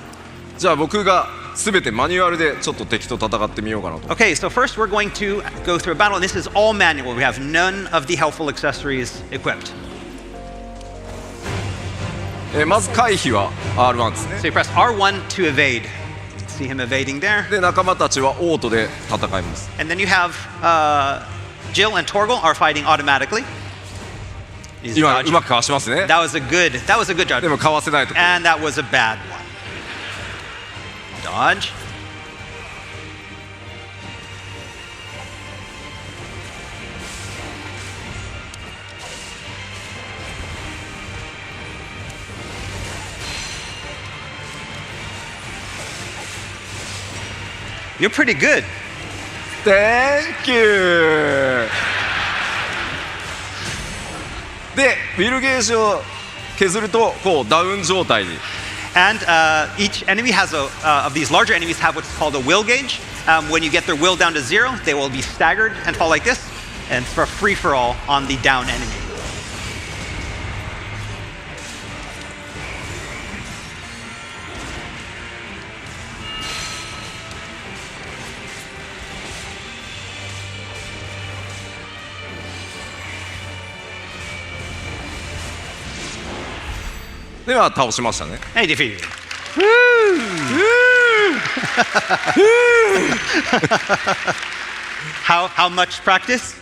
じゃあ僕がすべてマニュアルでちょっと敵と戦ってみようかなと。Okay, so first we're going to go through a battle, and this is all manual. We have none of the helpful accessories equipped. まず回避は R1 ですね。 So you press R1 to evade. See him evading there. で仲間たちはオートで戦います。 And then you have Jill and Torgal are fighting automatically. 今うまくかわしますね。 That was a good judgment. でもかわせないと。 And that was a bad one. Dodge. You're pretty good. Thank you. で、ウィルゲージを削るとこうダウン状態に。And each enemy has of these larger enemies have what's called a will gauge. When you get their will down to 0, they will be staggered and fall like this. And it's for a free-for-all on the down enemy. Hey, では倒しましたね。Hey, defeated. How much practice?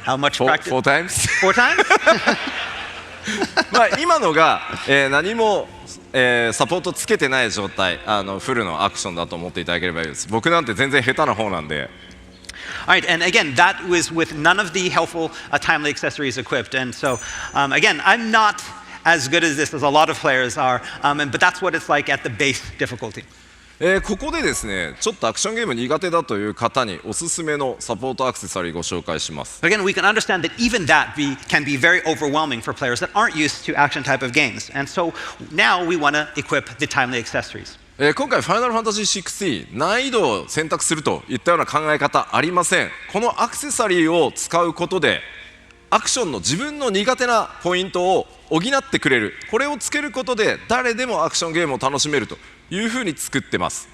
How much practice? 4 times? 4 times? まあ今のが、何も、サポートつけてない状態、フルのアクションだと思っていただければいいです。僕なんて全然下手な方なんで。All right, and again, that was with none of the helpful timely accessories equipped. And so, again, I'm not as good as this as a lot of players are, but that's what it's like at the base difficulty. ここでですね、ちょっとアクションゲーム苦手だという方におすすめのサポートアクセサリーご紹介します。Again, we can understand that even that can be very overwhelming for players that aren't used to action type of games. And so now we want to equip the timely accessories. 今回ファイナルファンタジー16難易度を選択するといったような考え方ありません。このアクセサリーを使うことでアクションの自分の苦手なポイントを補ってくれる、これをつけることで誰でもアクションゲームを楽しめるというふうに作ってます。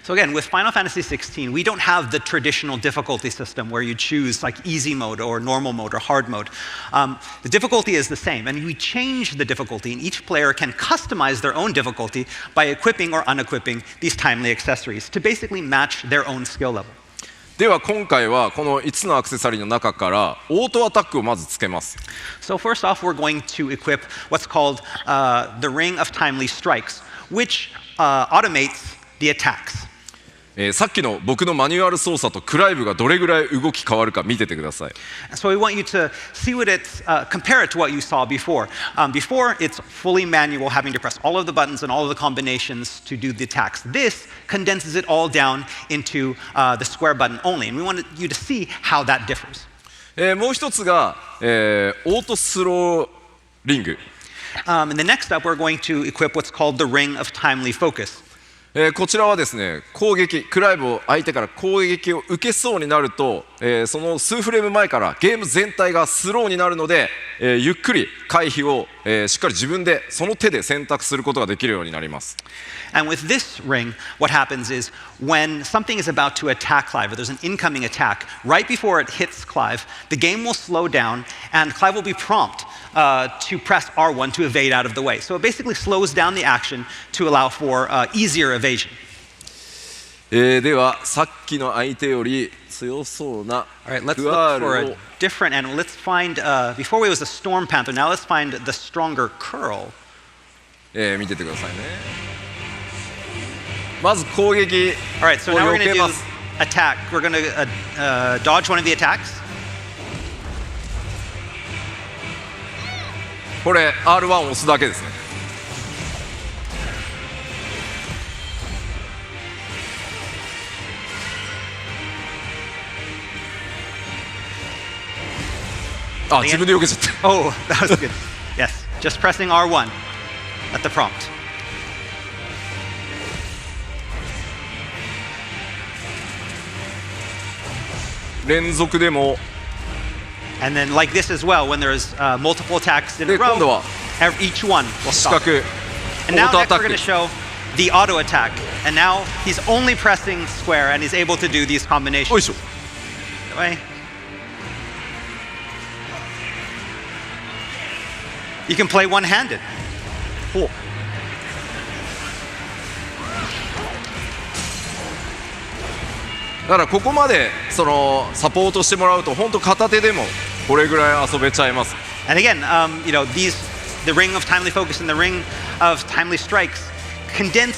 So again, with Final Fantasy XVI, we don't have the traditional difficulty system where you choose like easy mode or normal mode or hard mode. The difficulty is the same, and we change the difficulty, and each player can customize their own difficulty by equipping or unequipping these timely accessories to basically match their own skill level. では今回はこの5つのアクセサリーの中からオートアタックをまずつけます。 So first off, we're going to equip what's called the Ring of Timely Strikes, which automates the attacks. さっきの僕のマニュアル操作とクライブがどれぐらい動き変わるか見ててください。 So we want you to see what it's compare it to what you saw before. Before it's fully manual, having to press all of the buttons and all of the combinations to do the attacks. This condenses it all down into the square button only, and we want you to see how that differs. もう一つが、オートスローリング。And the next up, we're going to equip what's called the Ring of Timely Focus. こちらはですね、攻撃、クライブを相手から攻撃を受けそうになると、その数フレーム前からゲーム全体がスローになるので、ゆっくり回避を、しっかり自分でその手で選択することができるようになります。And with this ring, what happens is when something is about to attack Clive, or there's an incoming attack, right before it hits Clive, the game will slow down and Clive will be prompt to press R1 to evade out of the way. So it basically slows down the action to allow for easier evasion. では、さっきの相手より強そうな Alright, let's look for a different animal. Let's find, before we was a Storm Panther, now let's find the stronger Curl. 見ててくださいね。まず攻撃 Alright, so now we're を避 going け to ま do す。 attack. We're going to dodge one of the attacks. これ R1 を押すだけですね。あ、自分で避けちゃった。Oh, that was good. Yes, just pressing R1 at the prompt. 連続でも And then like this as well, when there's multiple attacks in a で今度 row, は each one will 四 stop. 角 And オ now ートア next タ we're ッ going ク to show the auto attack. And now he's only pressing square and he's able to do these combinations. よいしょ。 That way. You can play one-handed. ほうだからここまでそのサポートしてもらうと本当片手でもこれぐらい遊べちゃいます。 And again, you know, the ring of timely focus and the ring of timely strikes condense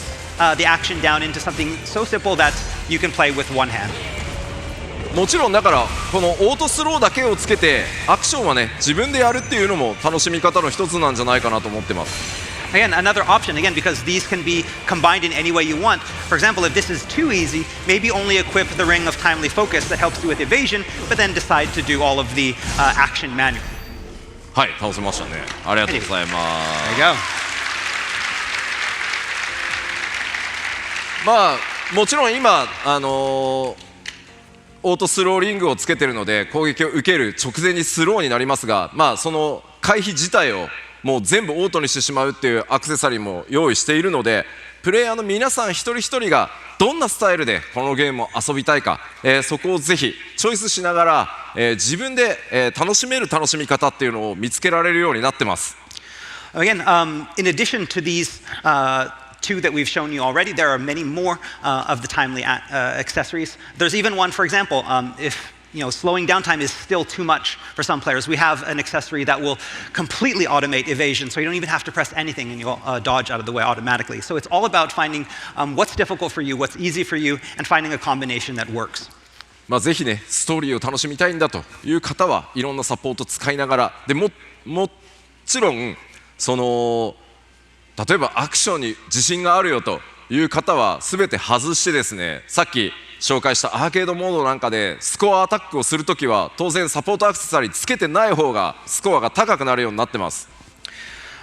the action down into something so simple that you can play with one hand. もちろんだからこのオートスローだけをつけてアクションはね自分でやるっていうのも楽しみ方の一つなんじゃないかなと思ってます。 Again, another option, again, because these can be combined in any way you want. For example, if this is too easy, maybe only equip the ring of timely focus that helps you with evasion, but then decide to do all of the action manually. はい、倒せましたね。ありがとうございます。 There you go. まあもちろん今オートスローリングをつけてるので攻撃を受ける直前にスローになりますが、まあその回避自体をもう全部オートにしてしまうっていうアクセサリーも用意しているので、プレイヤーの皆さん一人一人がどんなスタイルでこのゲームを遊びたいか、そこをぜひチョイスしながら、自分で、楽しめる楽しみ方っていうのを見つけられるようになってます。 Again, in addition to these two that we've shown you already, there are many more of the timely accessories. There's even one, for example, if slowing down time is still too much for some players, we have an accessory that will completely automate evasion, so you don't even have to press anything and you'll dodge out of the way automatically. So it's all about finding what's difficult for you, what's easy for you, and finding a combination that works. まあぜひねストーリーを楽しみたいんだという方はいろんなサポート使いながらでもちろんその例えばアクションに自信があるよという方は全て外してですね、さっき紹介したアーケードモードなんかでスコアアタックをするときは当然サポートアクセサリーつけてない方がスコアが高くなるようになってます。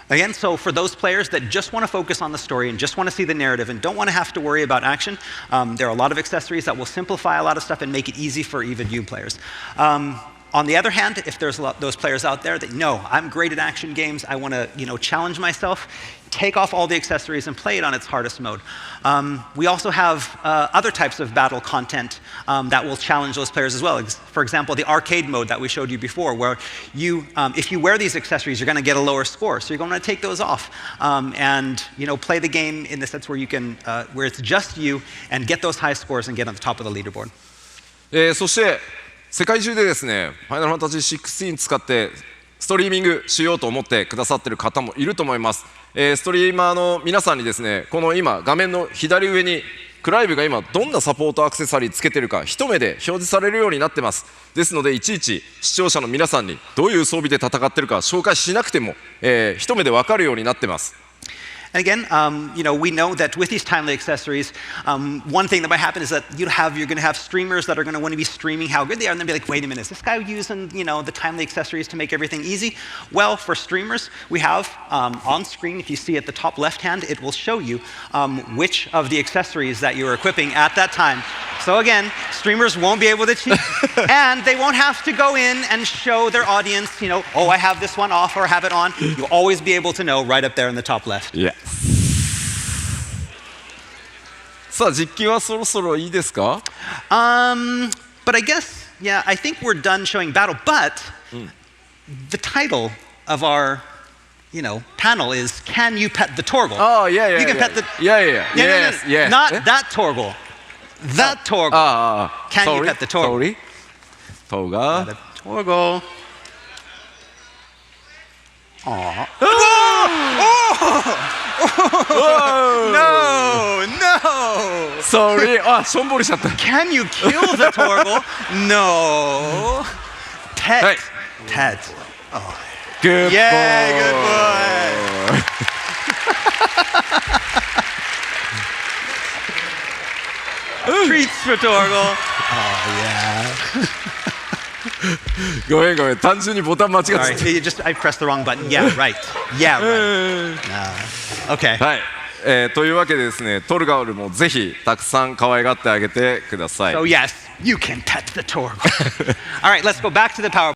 Again, so for those players that just want to focus on the story and just want to see the narrative and don't want to have to worry about action, there are a lot of accessories that will simplify a lot of stuff and make it easy for even new players. On the other hand, if there's those players out there that know I'm great at action games, I want to challenge myself, take off all the accessories and play it on its hardest mode. We also have other types of battle content that will challenge those players as well. For example, the arcade mode that we showed you before, where if you wear these accessories, you're going to get a lower score. So you're going to take those off and play the game in the sense where you can, where it's just you and get those high scores and get on the top of the leaderboard. そして世界中でですね、ファイナルファンタジー16使ってストリーミングしようと思ってくださってる方もいると思います。ストリーマーの皆さんにですね、この今画面の左上にクライブが今どんなサポートアクセサリーつけてるか一目で表示されるようになってます。ですのでいちいち視聴者の皆さんにどういう装備で戦ってるか紹介しなくても、一目で分かるようになってます。And again, we know that with these timely accessories, one thing that might happen is that you're going to have streamers that are going to want to be streaming how good they are, and they'll be like, wait a minute, is this guy using the timely accessories to make everything easy? Well, for streamers, we have on screen, if you see at the top left hand, it will show you which of the accessories that you're equipping at that time. So again, streamers won't be able to cheat, and they won't have to go in and show their audience, oh, I have this one off or have it on. You'll always be able to know right up there in the top left. Yeah. さあ、実機はそろそろいいですか? But I guess, yeah, I think we're done showing battle, but the title of our panel is Can You Pet the Torgal? Oh, yeah. You can pet the... Yeah. Yes. Not that Torgal. That Torgal. Can you pet the Torgal? Sorry. Torgal. Torgal. Aww. No! Sorry. しょんぼりしちゃった。 Can you kill the Torgal? No. Pet. Pet. Oh. Good boy. Good boy. Treats for Torgal. Oh, yeah. ごめん、単純にボタン間違っちゃった。I pressed the wrong button. Yeah, right. Okay. はい。というわけでですね、トルガルもぜひたくさん可愛がってあげてください。So yes, you can pet the Torgal. All right, let's go back to the power.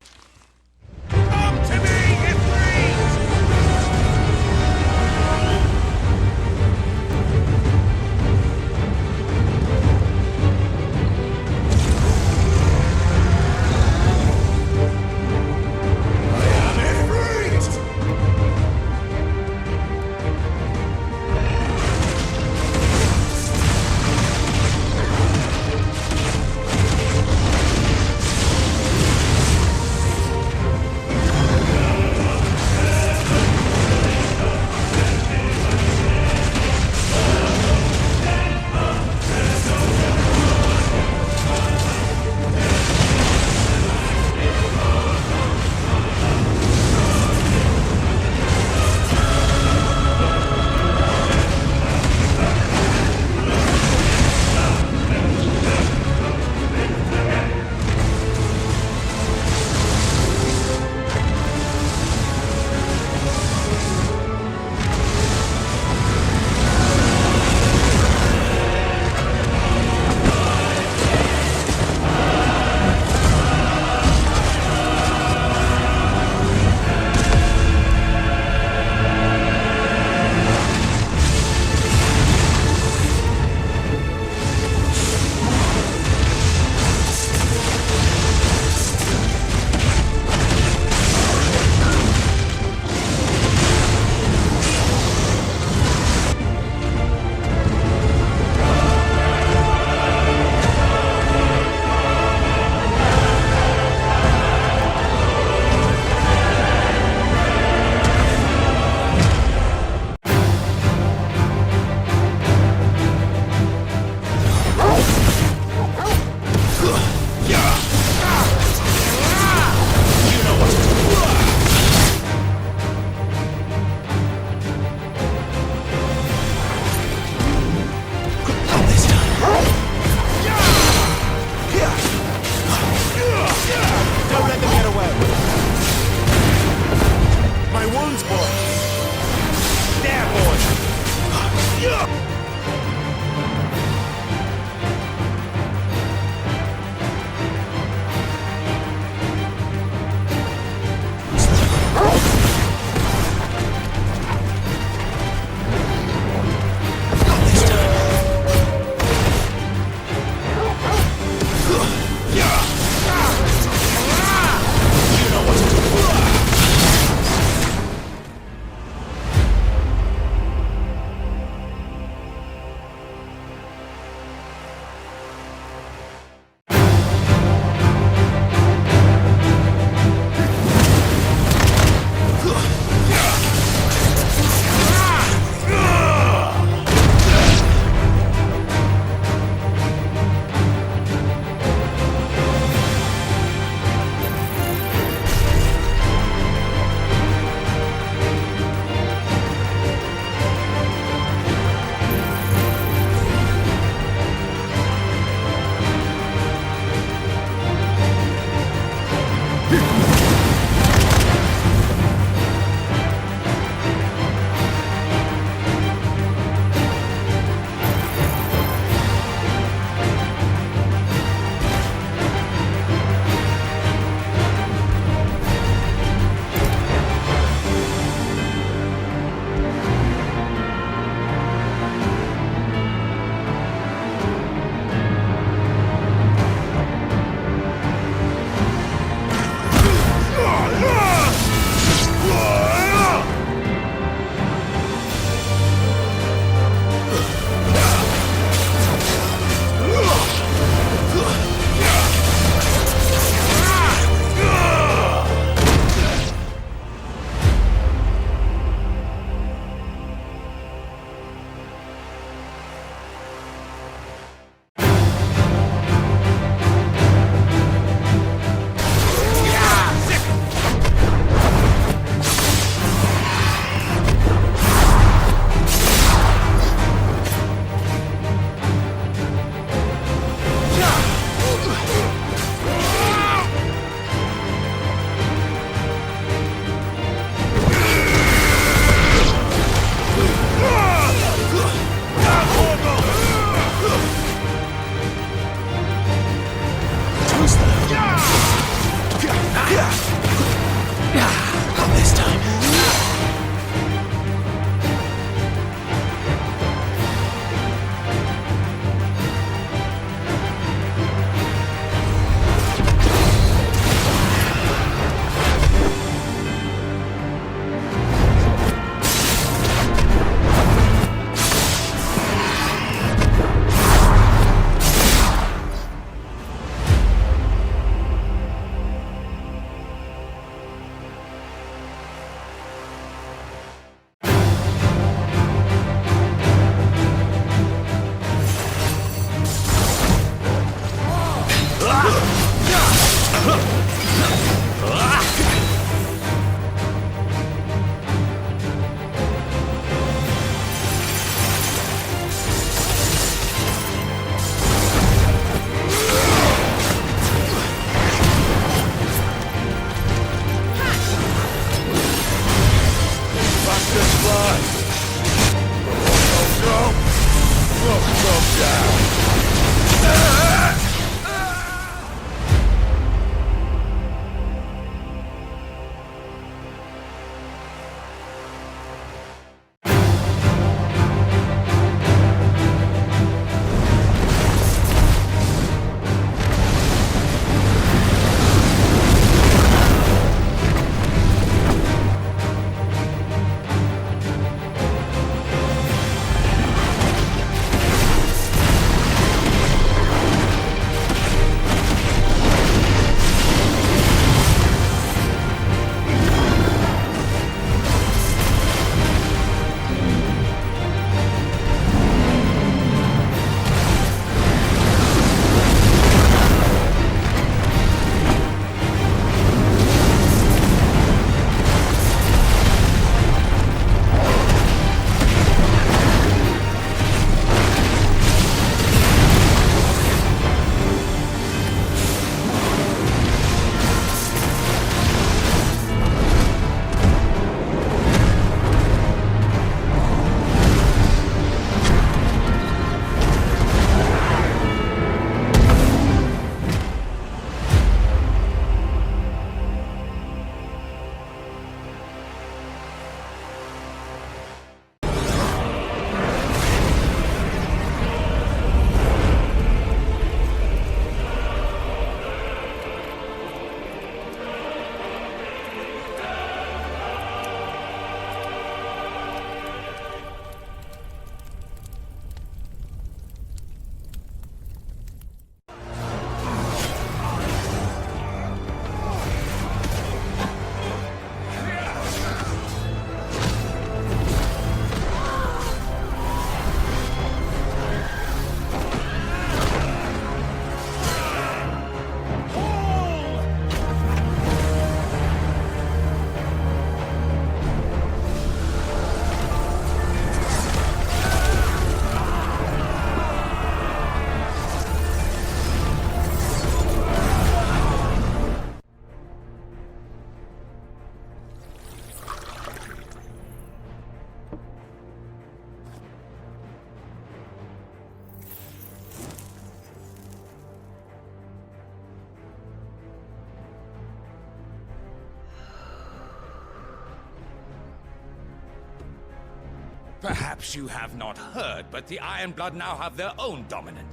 Perhaps you have not heard, but the Ironblood now have their own dominant.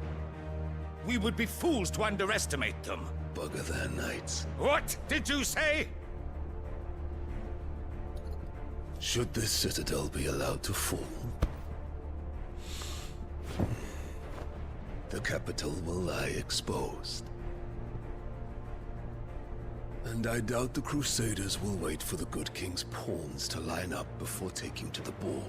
We would be fools to underestimate them. Bugger their knights. What did you say? Should this citadel be allowed to fall, the capital will lie exposed. And I doubt the Crusaders will wait for the good king's pawns to line up before taking to the board.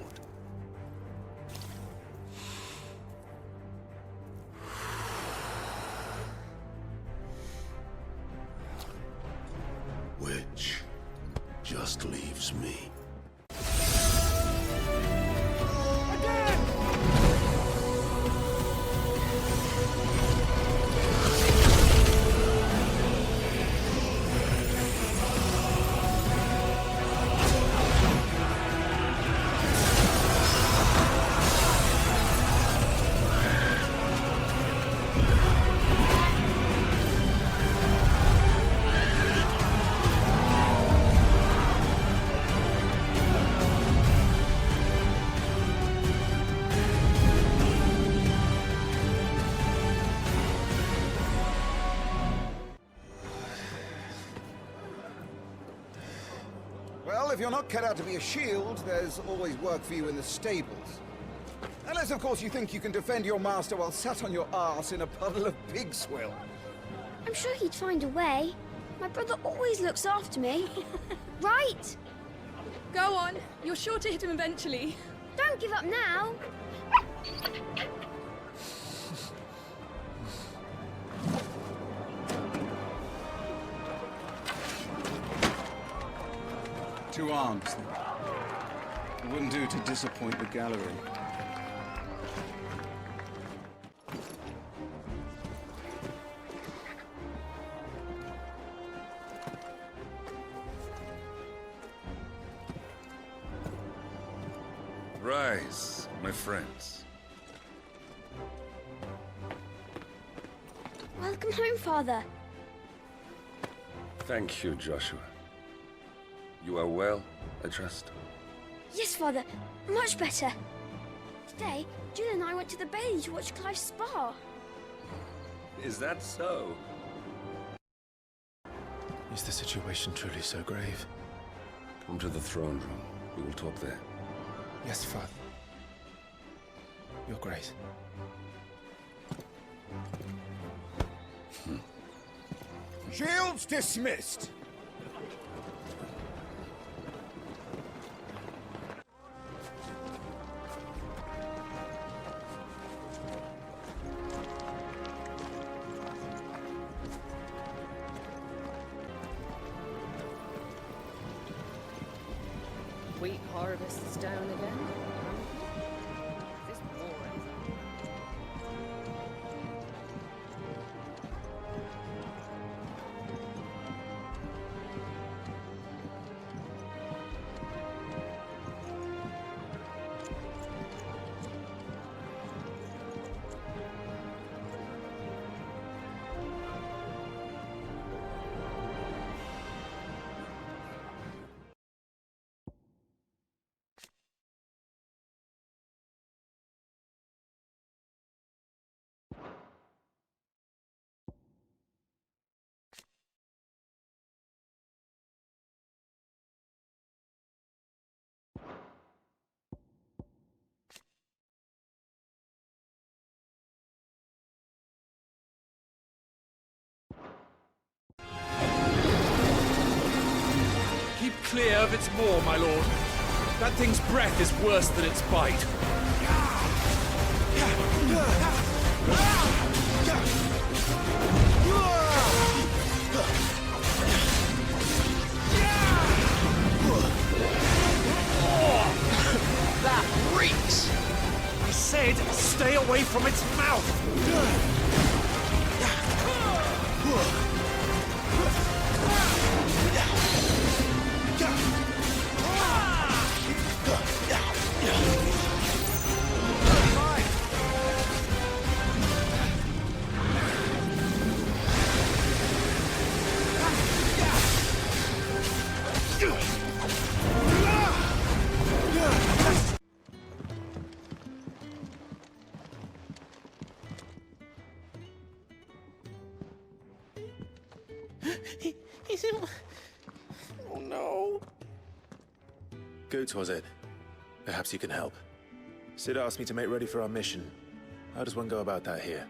Which just leaves me. Well, if you're not cut out to be a shield, there's always work for you in the stables. Unless, of course, you think you can defend your master while sat on your arse in a puddle of pig swill. I'm sure he'd find a way. My brother always looks after me. Right? Go on. You're sure to hit him eventually. Don't give up now. Two arms, then. It wouldn't do to disappoint the gallery. Rise, my friends. Welcome home, Father. Thank you, Joshua. You are well, I trust. Yes, Father. Much better. Today, Jill and I went to the Bailey to watch Clive's spa. Is that so? Is the situation truly so grave? Come to the throne room. We will talk there. Yes, Father. Your Grace. Shields dismissed! Wheat harvest is down again. This boring. Keep clear of its maw, my lord. That thing's breath is worse than its bite. That reeks! I said, stay away from its mouth! Goots, was it? Perhaps you can help. Sid asked me to make ready for our mission. How does one go about that here?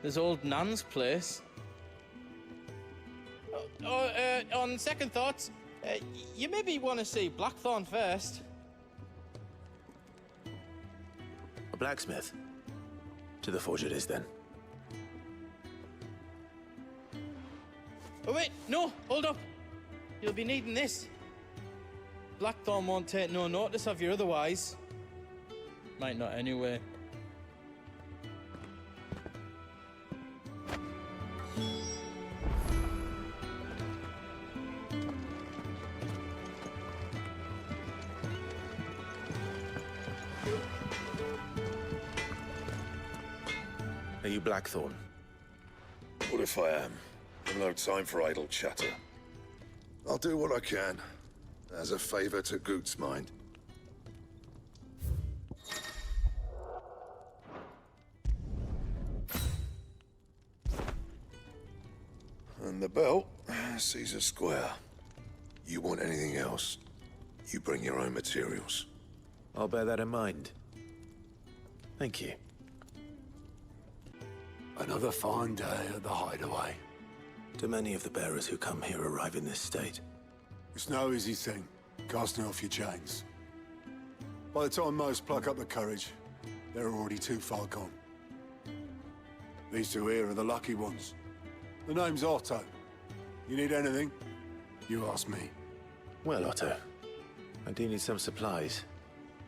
There's old Nan's place. On second thoughts, you maybe want to see Blackthorn first. A blacksmith? To the forge it is, then. Oh wait, no, hold up. You'll be needing this. Blackthorn won't take no notice of you otherwise. Might not anyway. Are you Blackthorn? What if I am? I've no time for idle chatter. I'll do what I can, as a favor to Goot's mind. And the belt sees a square. You want anything else, you bring your own materials. I'll bear that in mind. Thank you. Another fine day at the Hideaway. Do many of the bearers who come here arrive in this state? It's no easy thing, casting off your chains. By the time most pluck up the courage, they're already too far gone. These two here are the lucky ones. The name's Otto. You need anything, you ask me. Well, Otto, I do need some supplies.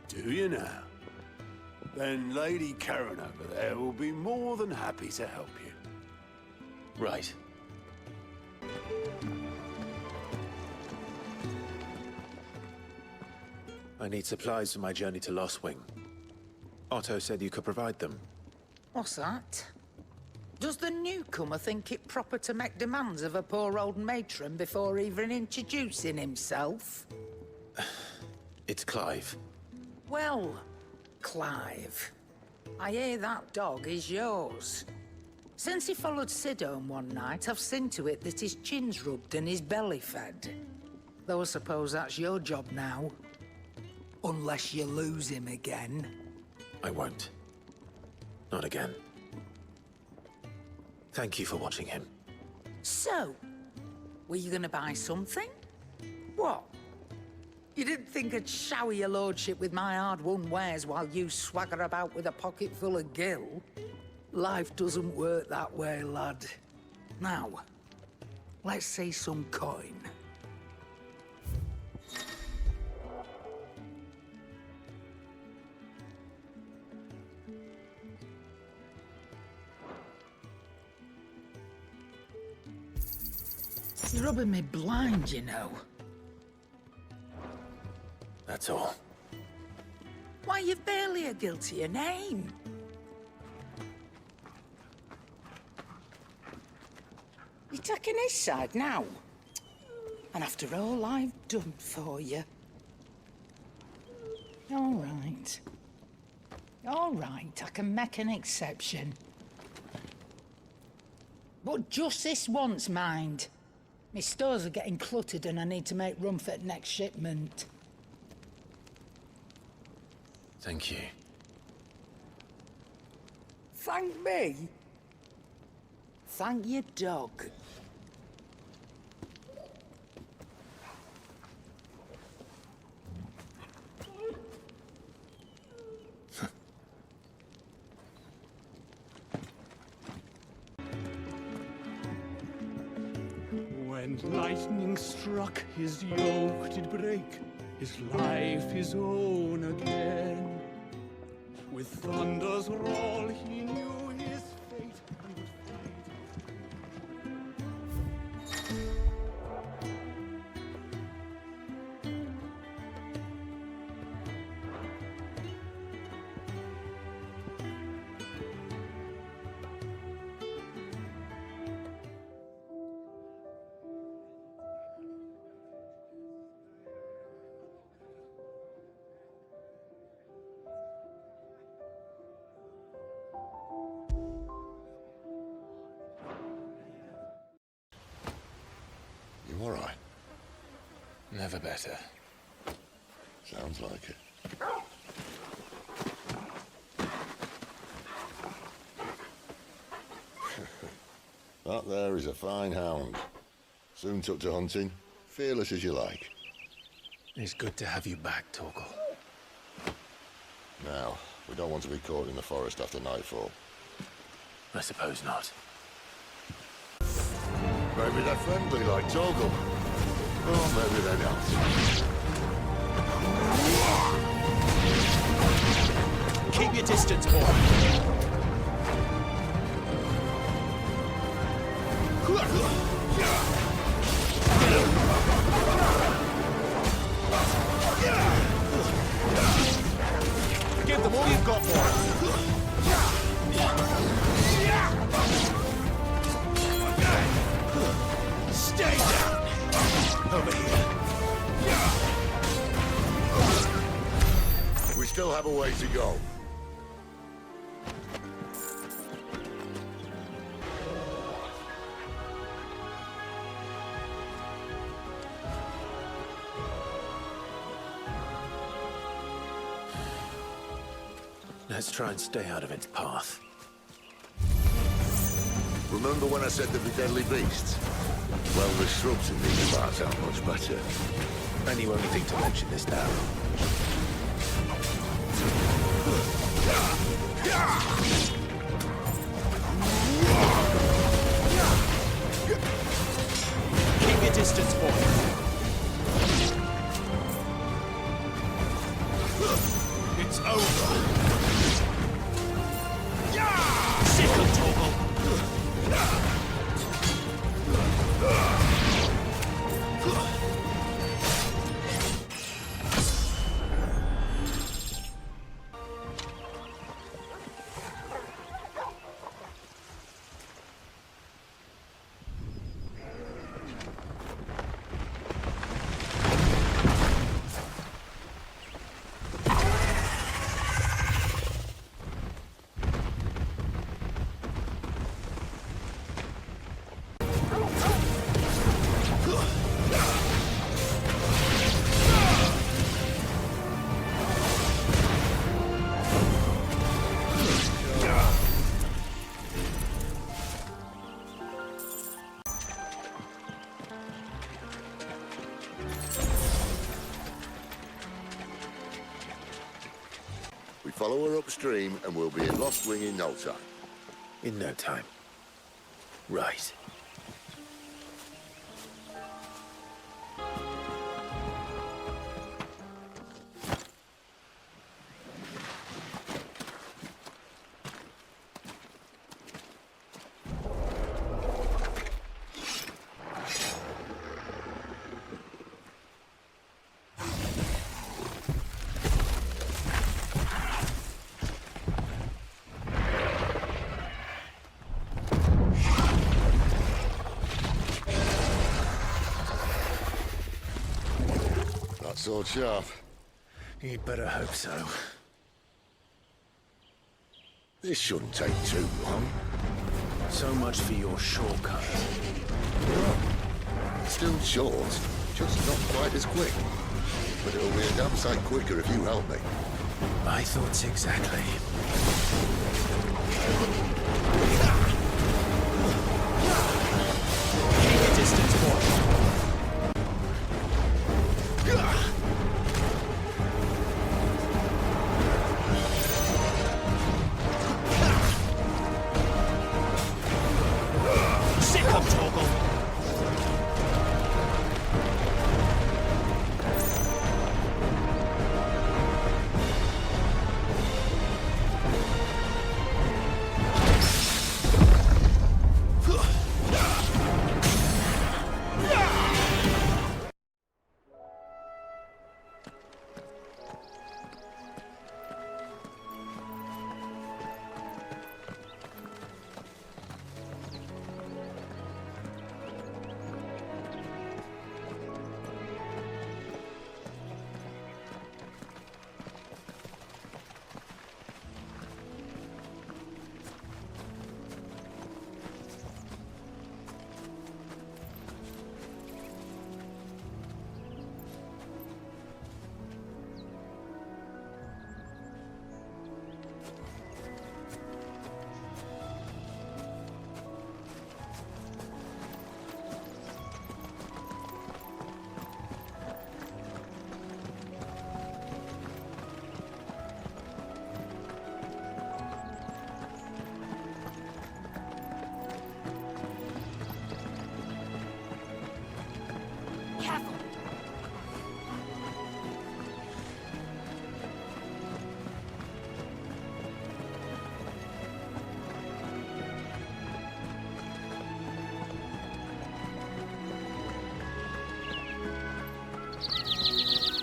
Do you now? Then Lady Karen over there will be more than happy to help you. Right. I need supplies for my journey to Lostwing. Otto said you could provide them. What's that? Does the newcomer think it proper to make demands of a poor old matron before even introducing himself? It's Clive. Well, Clive, I hear that dog is yours. Since he followed Sid home one night, I've seen to it that his chin's rubbed and his belly fed. Though I suppose that's your job now. Unless you lose him again. I won't. Not again. Thank you for watching him. So, were you gonna buy something? What? You didn't think I'd shower your lordship with my hard-won wares while you swagger about with a pocket full of gil? Life doesn't work that way, lad. Now, let's see some coin. You're rubbing me blind, you know. That's all. Why, you've barely a guiltier name. You're taking his side now. And after all I've done for you. All right. All right, I can make an exception. But just this once, mind. My stores are getting cluttered and I need to make room for the next shipment. Thank you. Thank me? Thank your dog. When lightning struck, his yoke did break, his life his own again. With thunder's roll, he knew his fate and would fight. Never better. Sounds like it. That there is a fine hound. Soon took to hunting. Fearless as you like. It's good to have you back, Torgal. Now, we don't want to be caught in the forest after nightfall. I suppose not. Maybe they're friendly like Torgal. Or maybe they're not. Keep your distance, boy. Give them all you've got, boy. Stay down. Over here. We still have a way to go. Let's try and stay out of its path. Remember when I said there'd be deadly beasts? Well, the shrubs in these parts aren't much better. And you only think to mention this now. Keep your distance, boy. It's over. Sick of Torgal. We follow her upstream and we'll be in Lost Wing in no time. In no time. Right. Sword sharp. You'd better hope so. This shouldn't take too long. So much for your shortcut. Still short, just not quite as quick. But it'll be a damn sight quicker if you help me. My thoughts exactly. Keep your distance, boy. Yeah!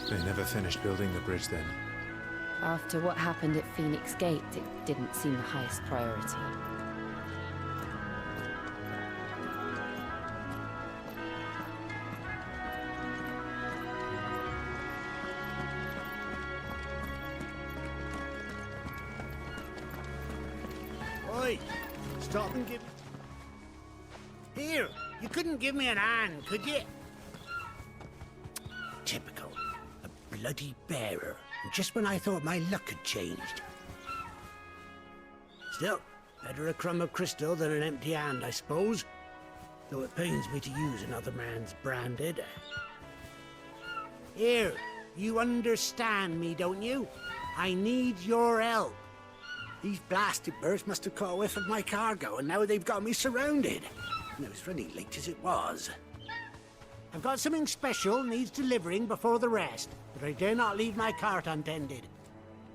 They never finished building the bridge then. After what happened at Phoenix Gate, it didn't seem the highest priority. Oi! Stop and give... Here! You couldn't give me an hand, could you? Typical. A bloody bearer. Just when I thought my luck had changed. Still, better a crumb of crystal than an empty hand, I suppose. Though it pains me to use another man's branded. Here, you understand me, don't you? I need your help. These blasted birds must have caught a whiff of my cargo, and now they've got me surrounded. And it was running late as it was. I've got something special needs delivering before the rest, but I dare not leave my cart untended.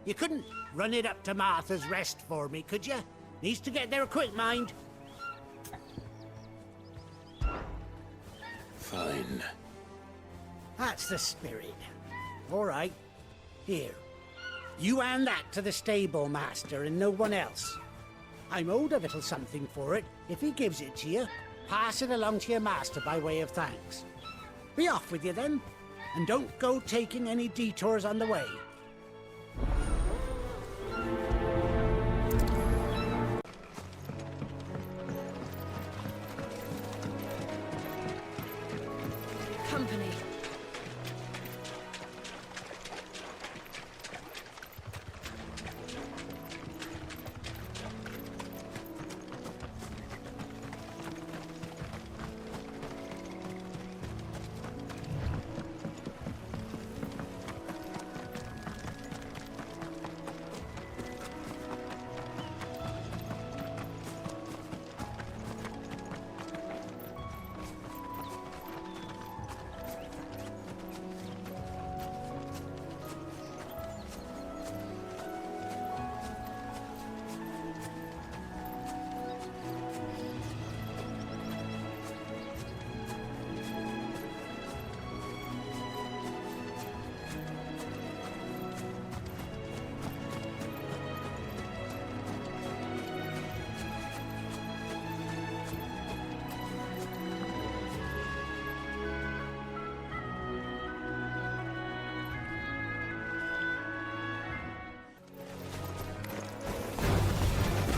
You couldn't run it up to Martha's Rest for me, could you? Needs to get there quick, mind. Fine. That's the spirit. All right. Here. You hand that to the stable master and no one else. I'm owed a little something for it. If he gives it to you, pass it along to your master by way of thanks. Be off with you then, and don't go taking any detours on the way. Company.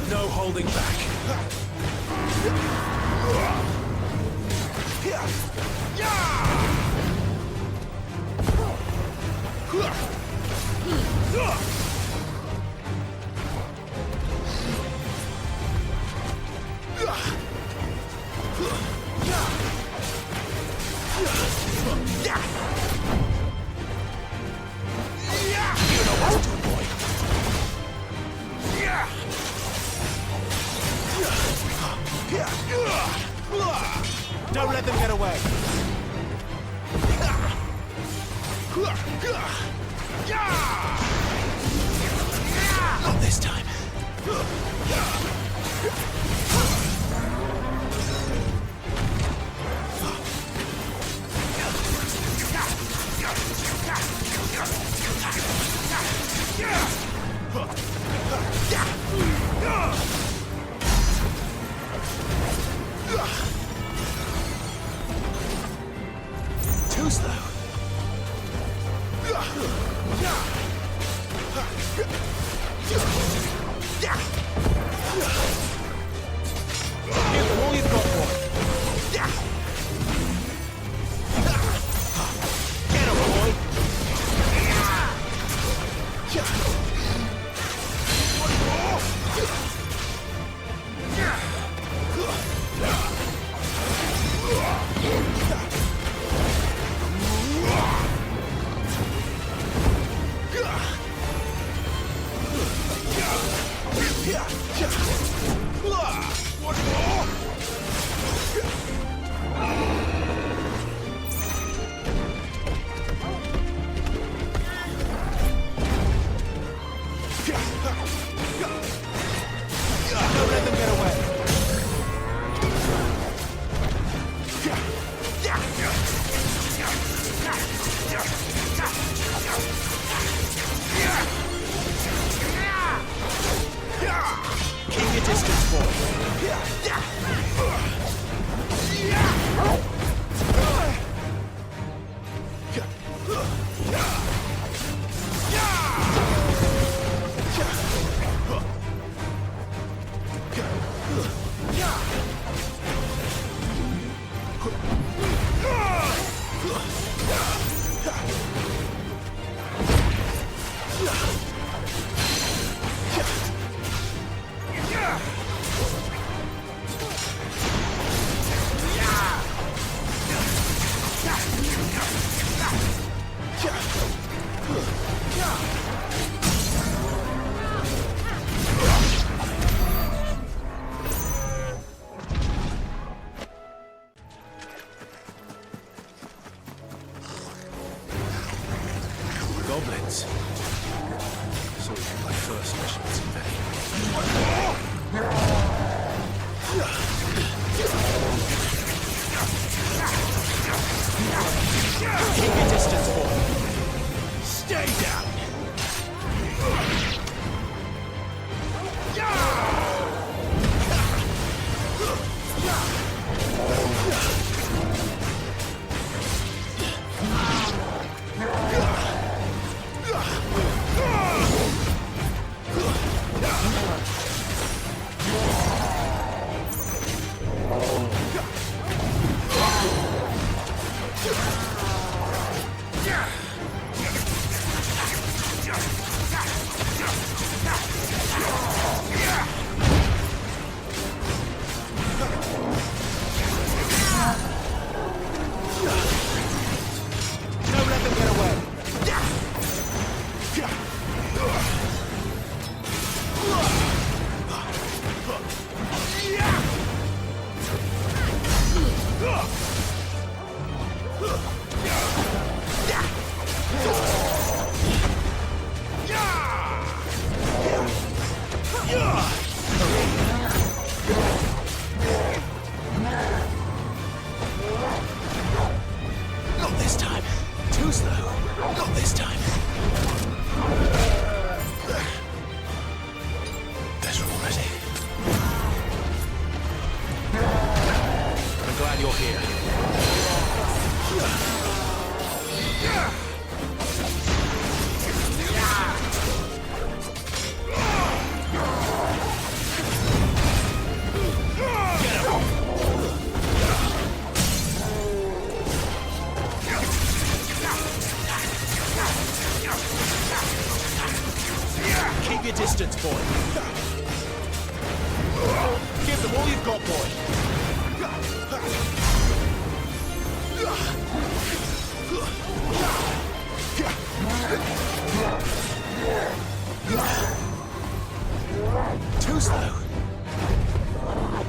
No holding back. Don't let them get away. Not this time. Too slow. Give them all you've got for it. Get him, boy. Goblins. So my first mission was in vain. Keep your distance, boy. Stay down. Not this time. Too slow. Not this time. Better already. I'm glad you're here. Keep your distance, boy. Give them all you've got, boy. Too slow.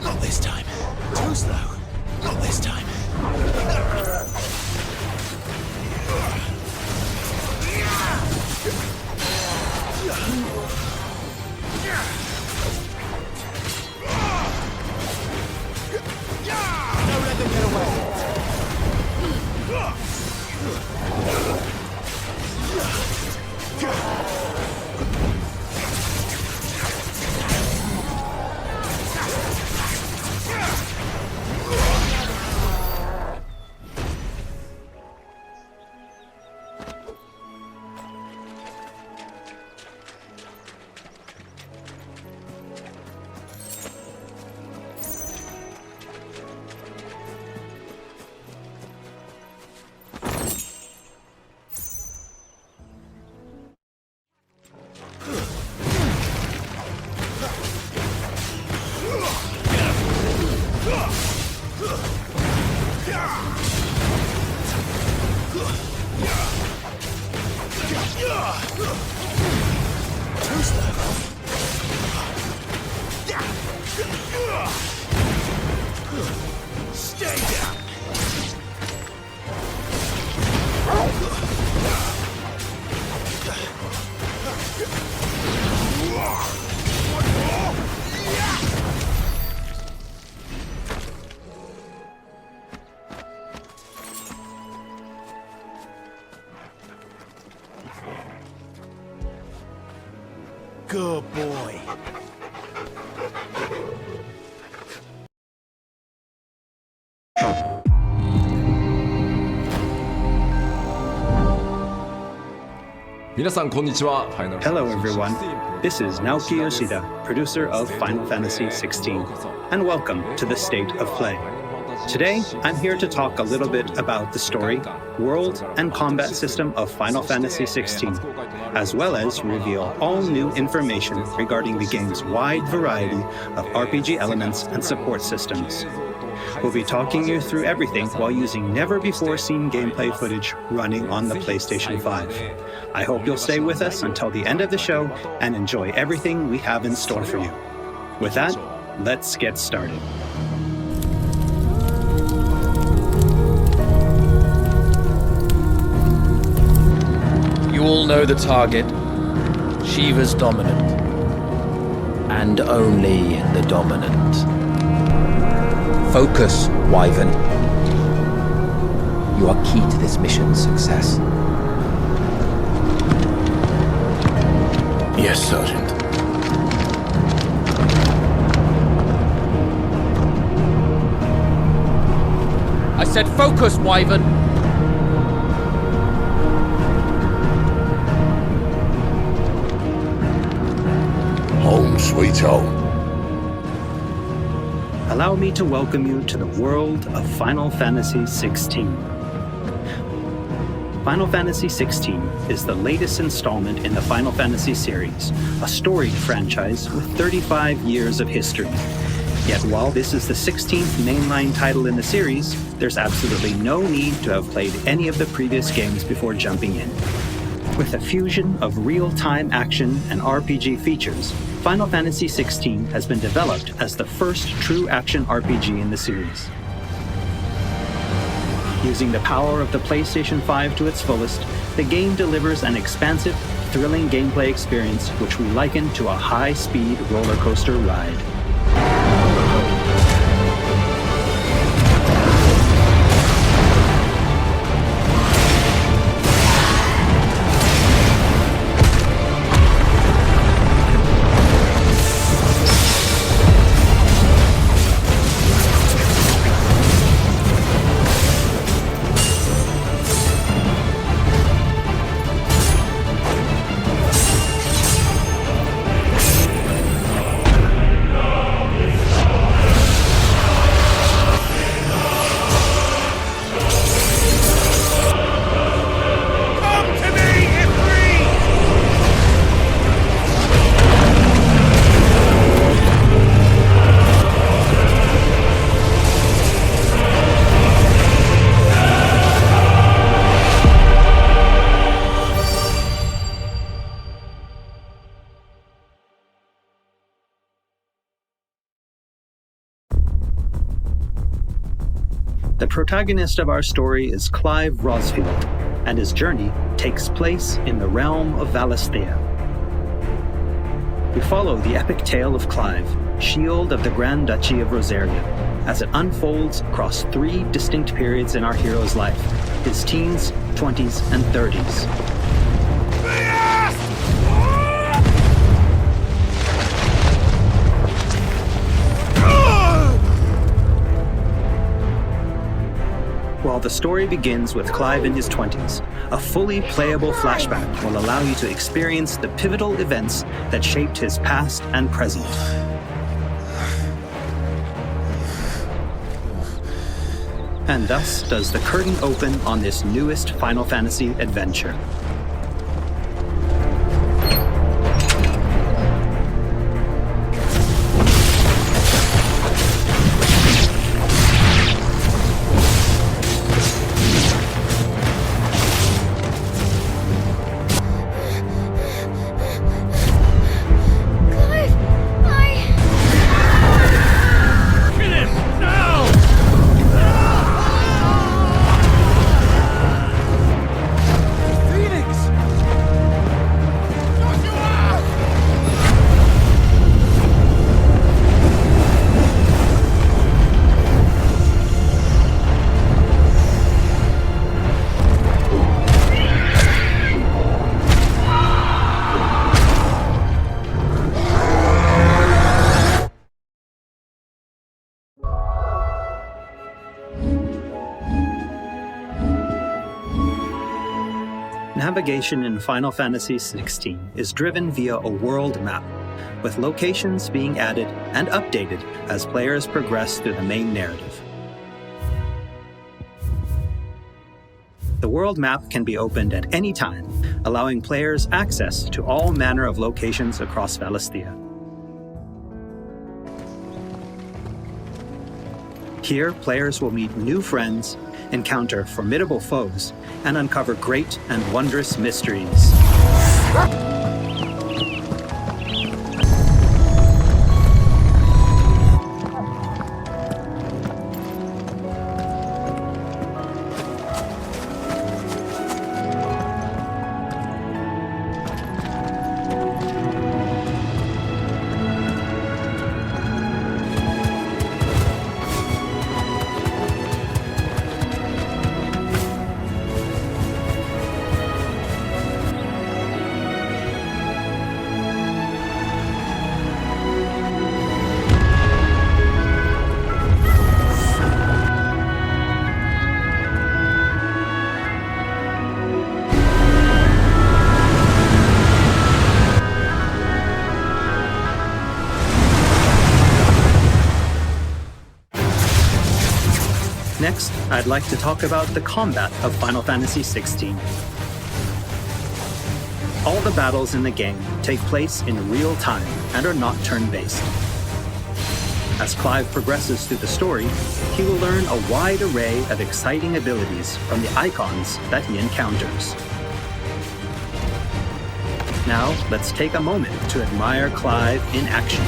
Not this time. Too slow. Not this time. Don't let them get away. Stay down. Good boy. Hello everyone, this is Naoki Yoshida, producer of Final Fantasy XVI, and welcome to the State of Play. Today, I'm here to talk a little bit about the story, world, and combat system of Final Fantasy XVI, as well as reveal all new information regarding the game's wide variety of RPG elements and support systems. We'll be talking you through everything while using never-before-seen gameplay footage running on the PlayStation 5. I hope you'll stay with us until the end of the show and enjoy everything we have in store for you. With that, let's get started. You all know the target. Shiva's dominant. And only the dominant. Focus, Wyvern. You are key to this mission's success. Yes, Sergeant. I said focus, Wyvern! Home sweet home. Allow me to welcome you to the world of Final Fantasy XVI. Final Fantasy XVI is the latest installment in the Final Fantasy series, a storied franchise with 35 years of history. Yet while this is the 16th mainline title in the series, there's absolutely no need to have played any of the previous games before jumping in. With a fusion of real-time action and RPG features, Final Fantasy XVI has been developed as the first true action RPG in the series. Using the power of the PlayStation 5 to its fullest, the game delivers an expansive, thrilling gameplay experience which we liken to a high-speed roller coaster ride. The protagonist of our story is Clive Rosfield, and his journey takes place in the realm of Valisthea. We follow the epic tale of Clive, Shield of the Grand Duchy of Rosaria, as it unfolds across 3 distinct periods in our hero's life: his teens, 20s, and 30s. While the story begins with Clive in his 20s, a fully playable flashback will allow you to experience the pivotal events that shaped his past and present. And thus does the curtain open on this newest Final Fantasy adventure. Phoenix! Navigation in Final Fantasy XVI is driven via a world map, with locations being added and updated as players progress through the main narrative. The world map can be opened at any time, allowing players access to all manner of locations across Valisthea. Here, players will meet new friends, encounter formidable foes, and uncover great and wondrous mysteries. Next, I'd like to talk about the combat of Final Fantasy XVI. All the battles in the game take place in real time and are not turn-based. As Clive progresses through the story, he will learn a wide array of exciting abilities from the icons that he encounters. Now, let's take a moment to admire Clive in action.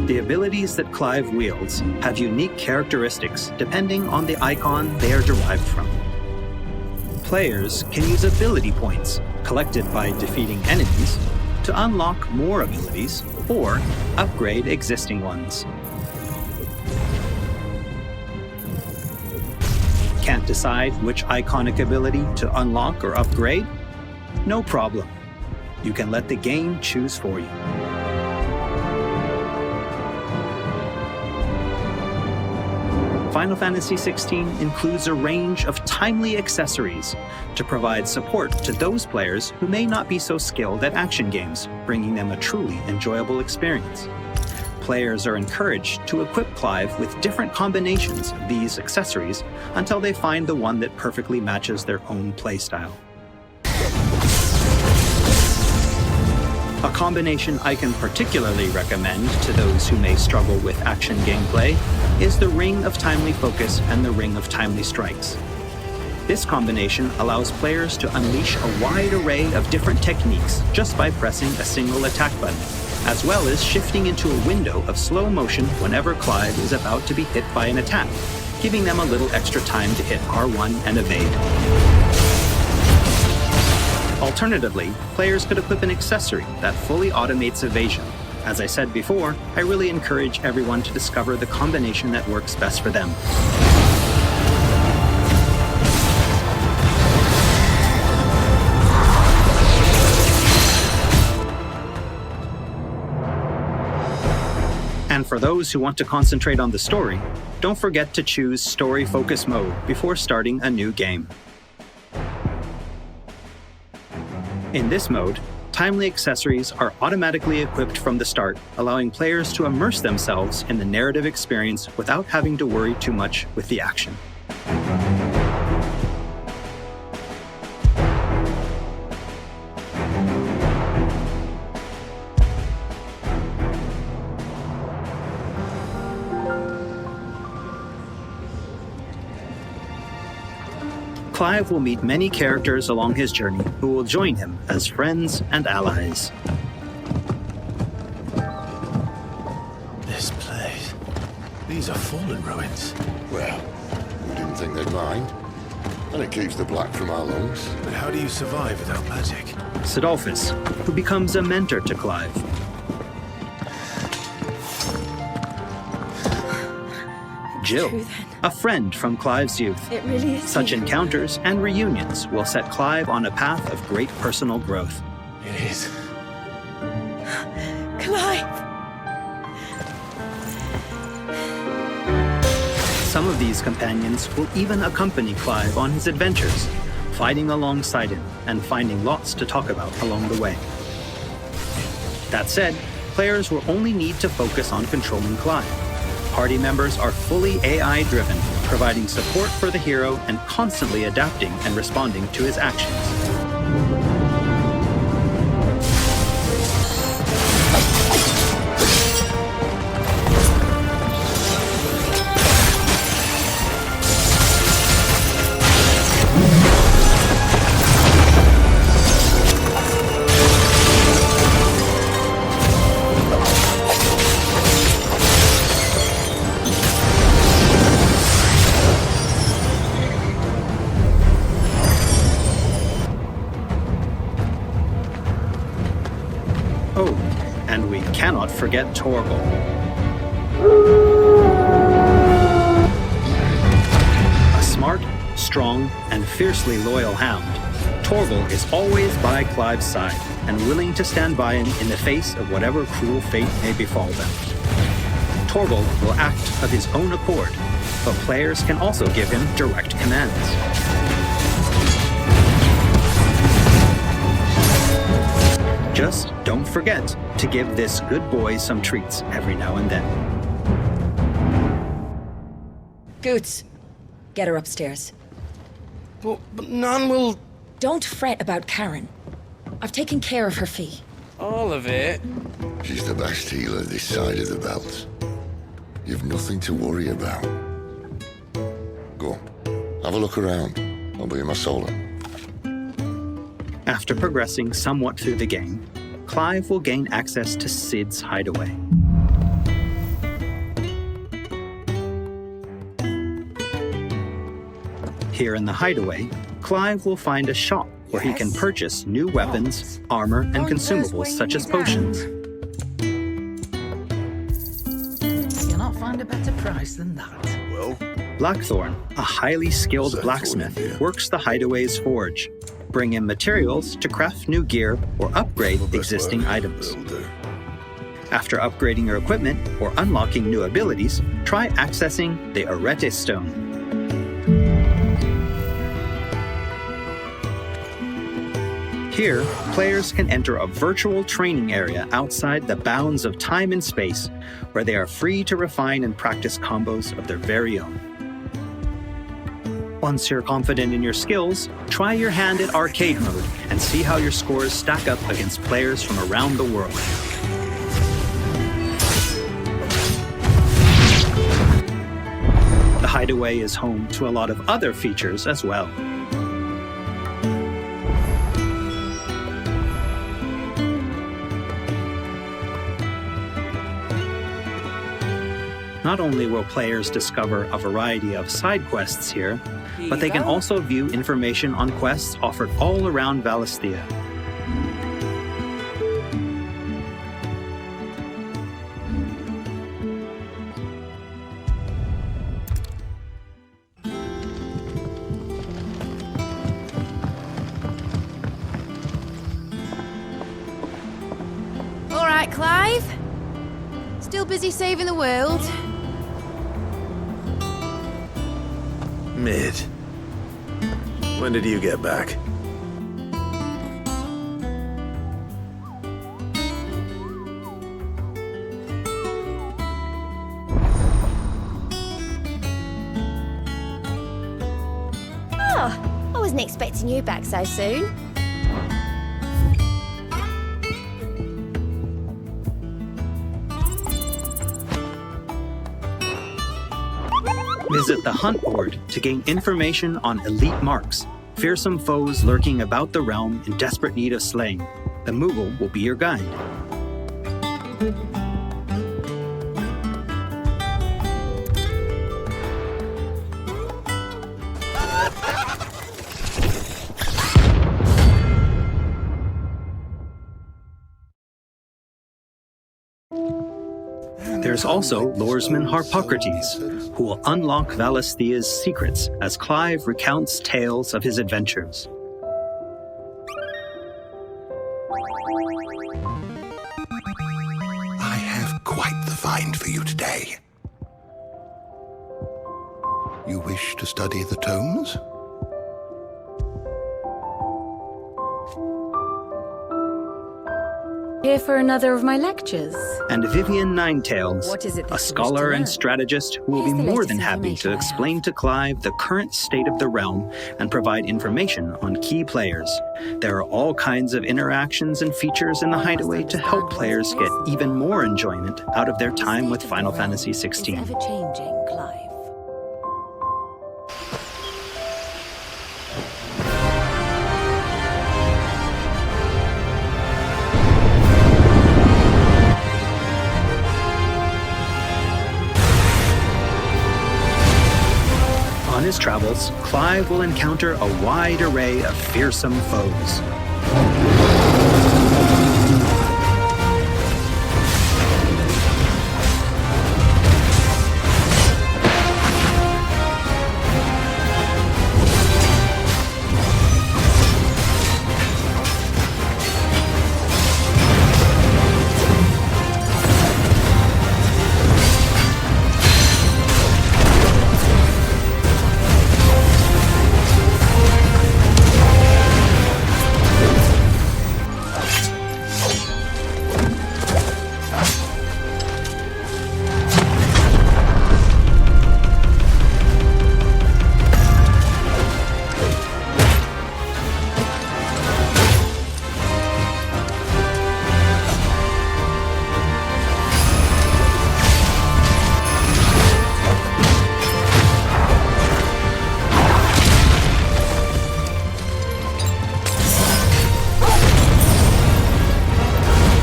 The abilities that Clive wields have unique characteristics depending on the icon they are derived from. Players can use ability points, collected by defeating enemies, to unlock more abilities or upgrade existing ones. Can't decide which iconic ability to unlock or upgrade? No problem. You can let the game choose for you. Final Fantasy XVI includes a range of timely accessories to provide support to those players who may not be so skilled at action games, bringing them a truly enjoyable experience. Players are encouraged to equip Clive with different combinations of these accessories until they find the one that perfectly matches their own playstyle. A combination I can particularly recommend to those who may struggle with action gameplay is the Ring of Timely Focus and the Ring of Timely Strikes. This combination allows players to unleash a wide array of different techniques just by pressing a single attack button, as well as shifting into a window of slow motion whenever Clive is about to be hit by an attack, giving them a little extra time to hit R1 and evade. Alternatively, players could equip an accessory that fully automates evasion. As I said before, I really encourage everyone to discover the combination that works best for them. And for those who want to concentrate on the story, don't forget to choose Story Focus Mode before starting a new game. In this mode, timely accessories are automatically equipped from the start, allowing players to immerse themselves in the narrative experience without having to worry too much with the action. Clive will meet many characters along his journey who will join him as friends and allies. This place. These are fallen ruins. Well, we didn't think they'd mind. And it keeps the black from our lungs. But how do you survive without magic? Sidolphus, who becomes a mentor to Clive. Jill, a friend from Clive's youth. It really is. Such encounters and reunions will set Clive on a path of great personal growth. It is. Clive! Some of these companions will even accompany Clive on his adventures, fighting alongside him and finding lots to talk about along the way. That said, players will only need to focus on controlling Clive. Party members are fully AI-driven, providing support for the hero and constantly adapting and responding to his actions. Oh, and we cannot forget Torgal. A smart, strong, and fiercely loyal hound, Torgal is always by Clive's side and willing to stand by him in the face of whatever cruel fate may befall them. Torgal will act of his own accord, but players can also give him direct commands. Just don't forget to give this good boy some treats every now and then. Goots, get her upstairs. But Nan will... Don't fret about Karen. I've taken care of her fee. All of it? She's the best healer this side of the belt. You've nothing to worry about. Go on, have a look around. I'll be in my solo. After progressing somewhat through the game, Clive will gain access to Sid's hideaway. Here in the hideaway, Clive will find a shop where he can purchase new weapons, armor, and consumables such as potions. You'll not find a better price than that. Well, Blackthorn, a highly skilled blacksmith, works the hideaway's forge, bring in materials to craft new gear or upgrade existing items. After upgrading your equipment or unlocking new abilities, try accessing the Arete Stone. Here, players can enter a virtual training area outside the bounds of time and space, where they are free to refine and practice combos of their very own. Once you're confident in your skills, try your hand at arcade mode and see how your scores stack up against players from around the world. The hideaway is home to a lot of other features as well. Not only will players discover a variety of side quests here, but they can also view information on quests offered all around Valisthea. All right, Clive. Still busy saving the world? Mid. When did you get back? Oh, I wasn't expecting you back so soon. Visit the hunt board to gain information on elite marks, fearsome foes lurking about the realm in desperate need of slaying. The Moogle will be your guide. There's also Lordesman Harpocrates, who will unlock Valisthea's secrets as Clive recounts tales of his adventures. I have quite the find for you today. You wish to study the tomes? Here for another of my lectures. And Vivian Ninetails, What is it that a you wish scholar to and learn? strategist who will Here's be the more latest than happy to information I have. explain to Clive the current state of the realm and provide information on key players. There are all kinds of interactions and features in the Hideaway to help players get even more enjoyment out of their time with Final Fantasy XVI. Ever changing, Clive. On his travels, Clive will encounter a wide array of fearsome foes.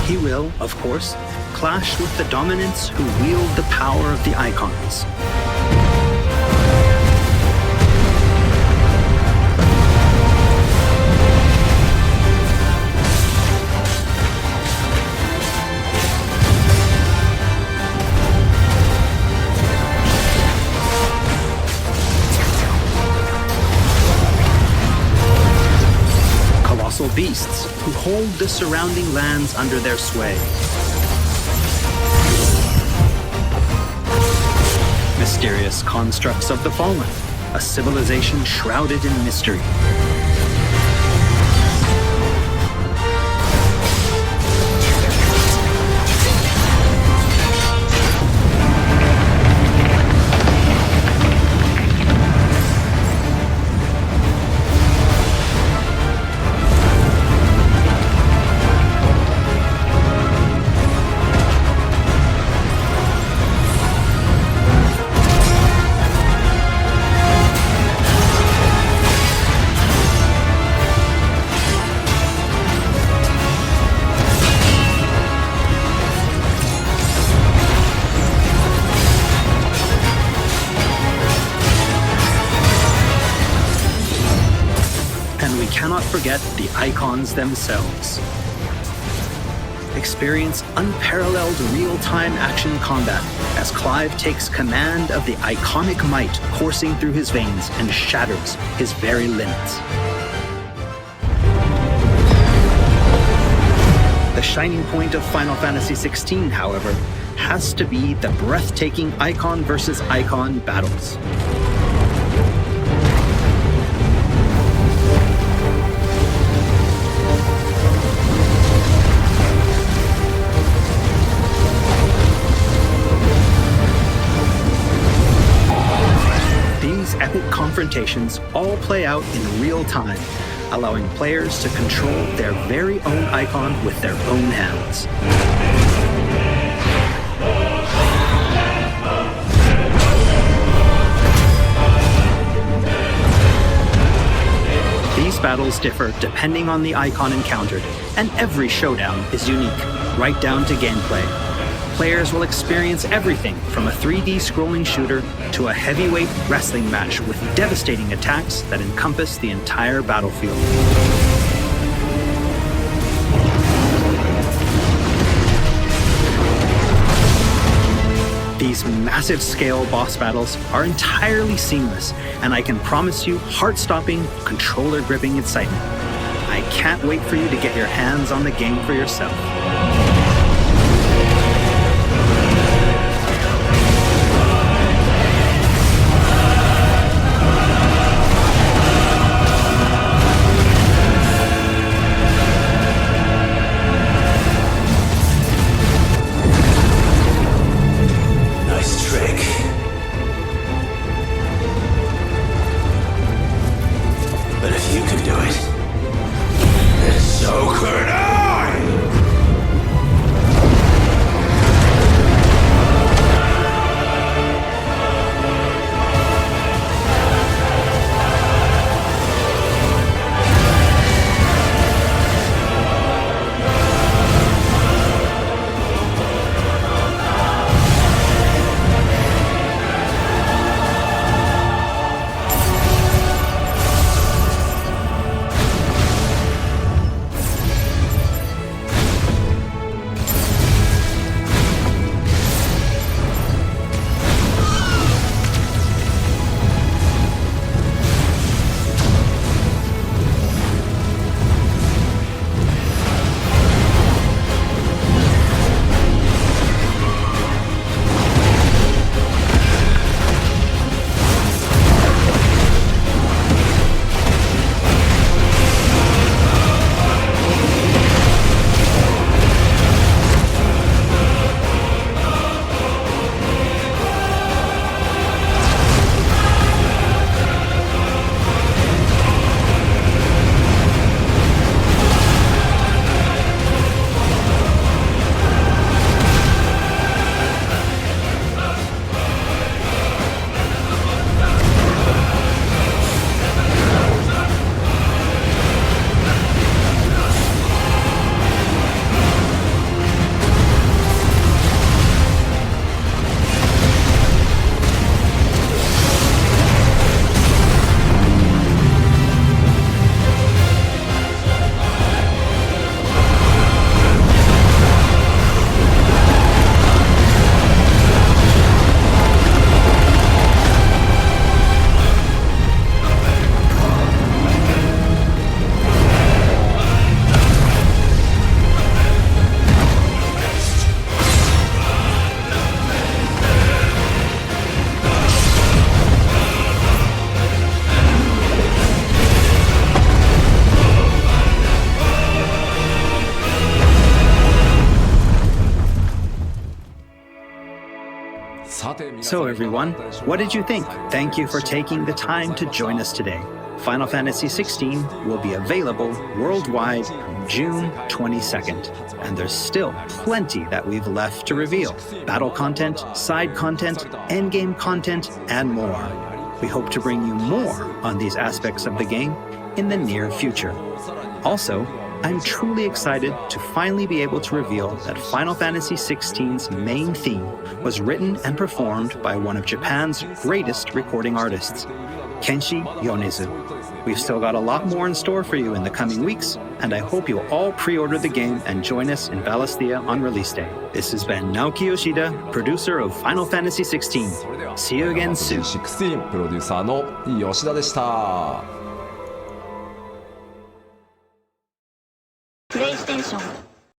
He will, of course, clash with the dominants who wield the power of the icons. Colossal beasts who hold the surrounding lands under their sway. Mysterious constructs of the fallen, a civilization shrouded in mystery. forget the icons themselves. Experience unparalleled real-time action combat as Clive takes command of the iconic might coursing through his veins and shatters his very limits. The shining point of Final Fantasy XVI, however, has to be the breathtaking icon versus icon battles. These epic confrontations all play out in real time, allowing players to control their very own icon with their own hands. These battles differ depending on the icon encountered, and every showdown is unique, right down to gameplay. Players will experience everything from a 3D scrolling shooter to a heavyweight wrestling match with devastating attacks that encompass the entire battlefield. These massive scale boss battles are entirely seamless, and I can promise you heart-stopping, controller-gripping excitement. I can't wait for you to get your hands on the game for yourself. So everyone, what did you think? Thank you for taking the time to join us today. Final Fantasy XVI will be available worldwide from June 22nd, and there's still plenty that we've left to reveal. Battle content, side content, endgame content, and more. We hope to bring you more on these aspects of the game in the near future. Also, I'm truly excited to finally be able to reveal that Final Fantasy XVI's main theme was written and performed by one of Japan's greatest recording artists. Kenshi Yonezu. We've still got a lot more in store for you in the coming weeks, and I hope you'll all pre-order the game and join us in Valisthea on release day. This has been Naoki Yoshida, producer of Final Fantasy XVI. See you again soon. 16プロデューサーの吉田でした。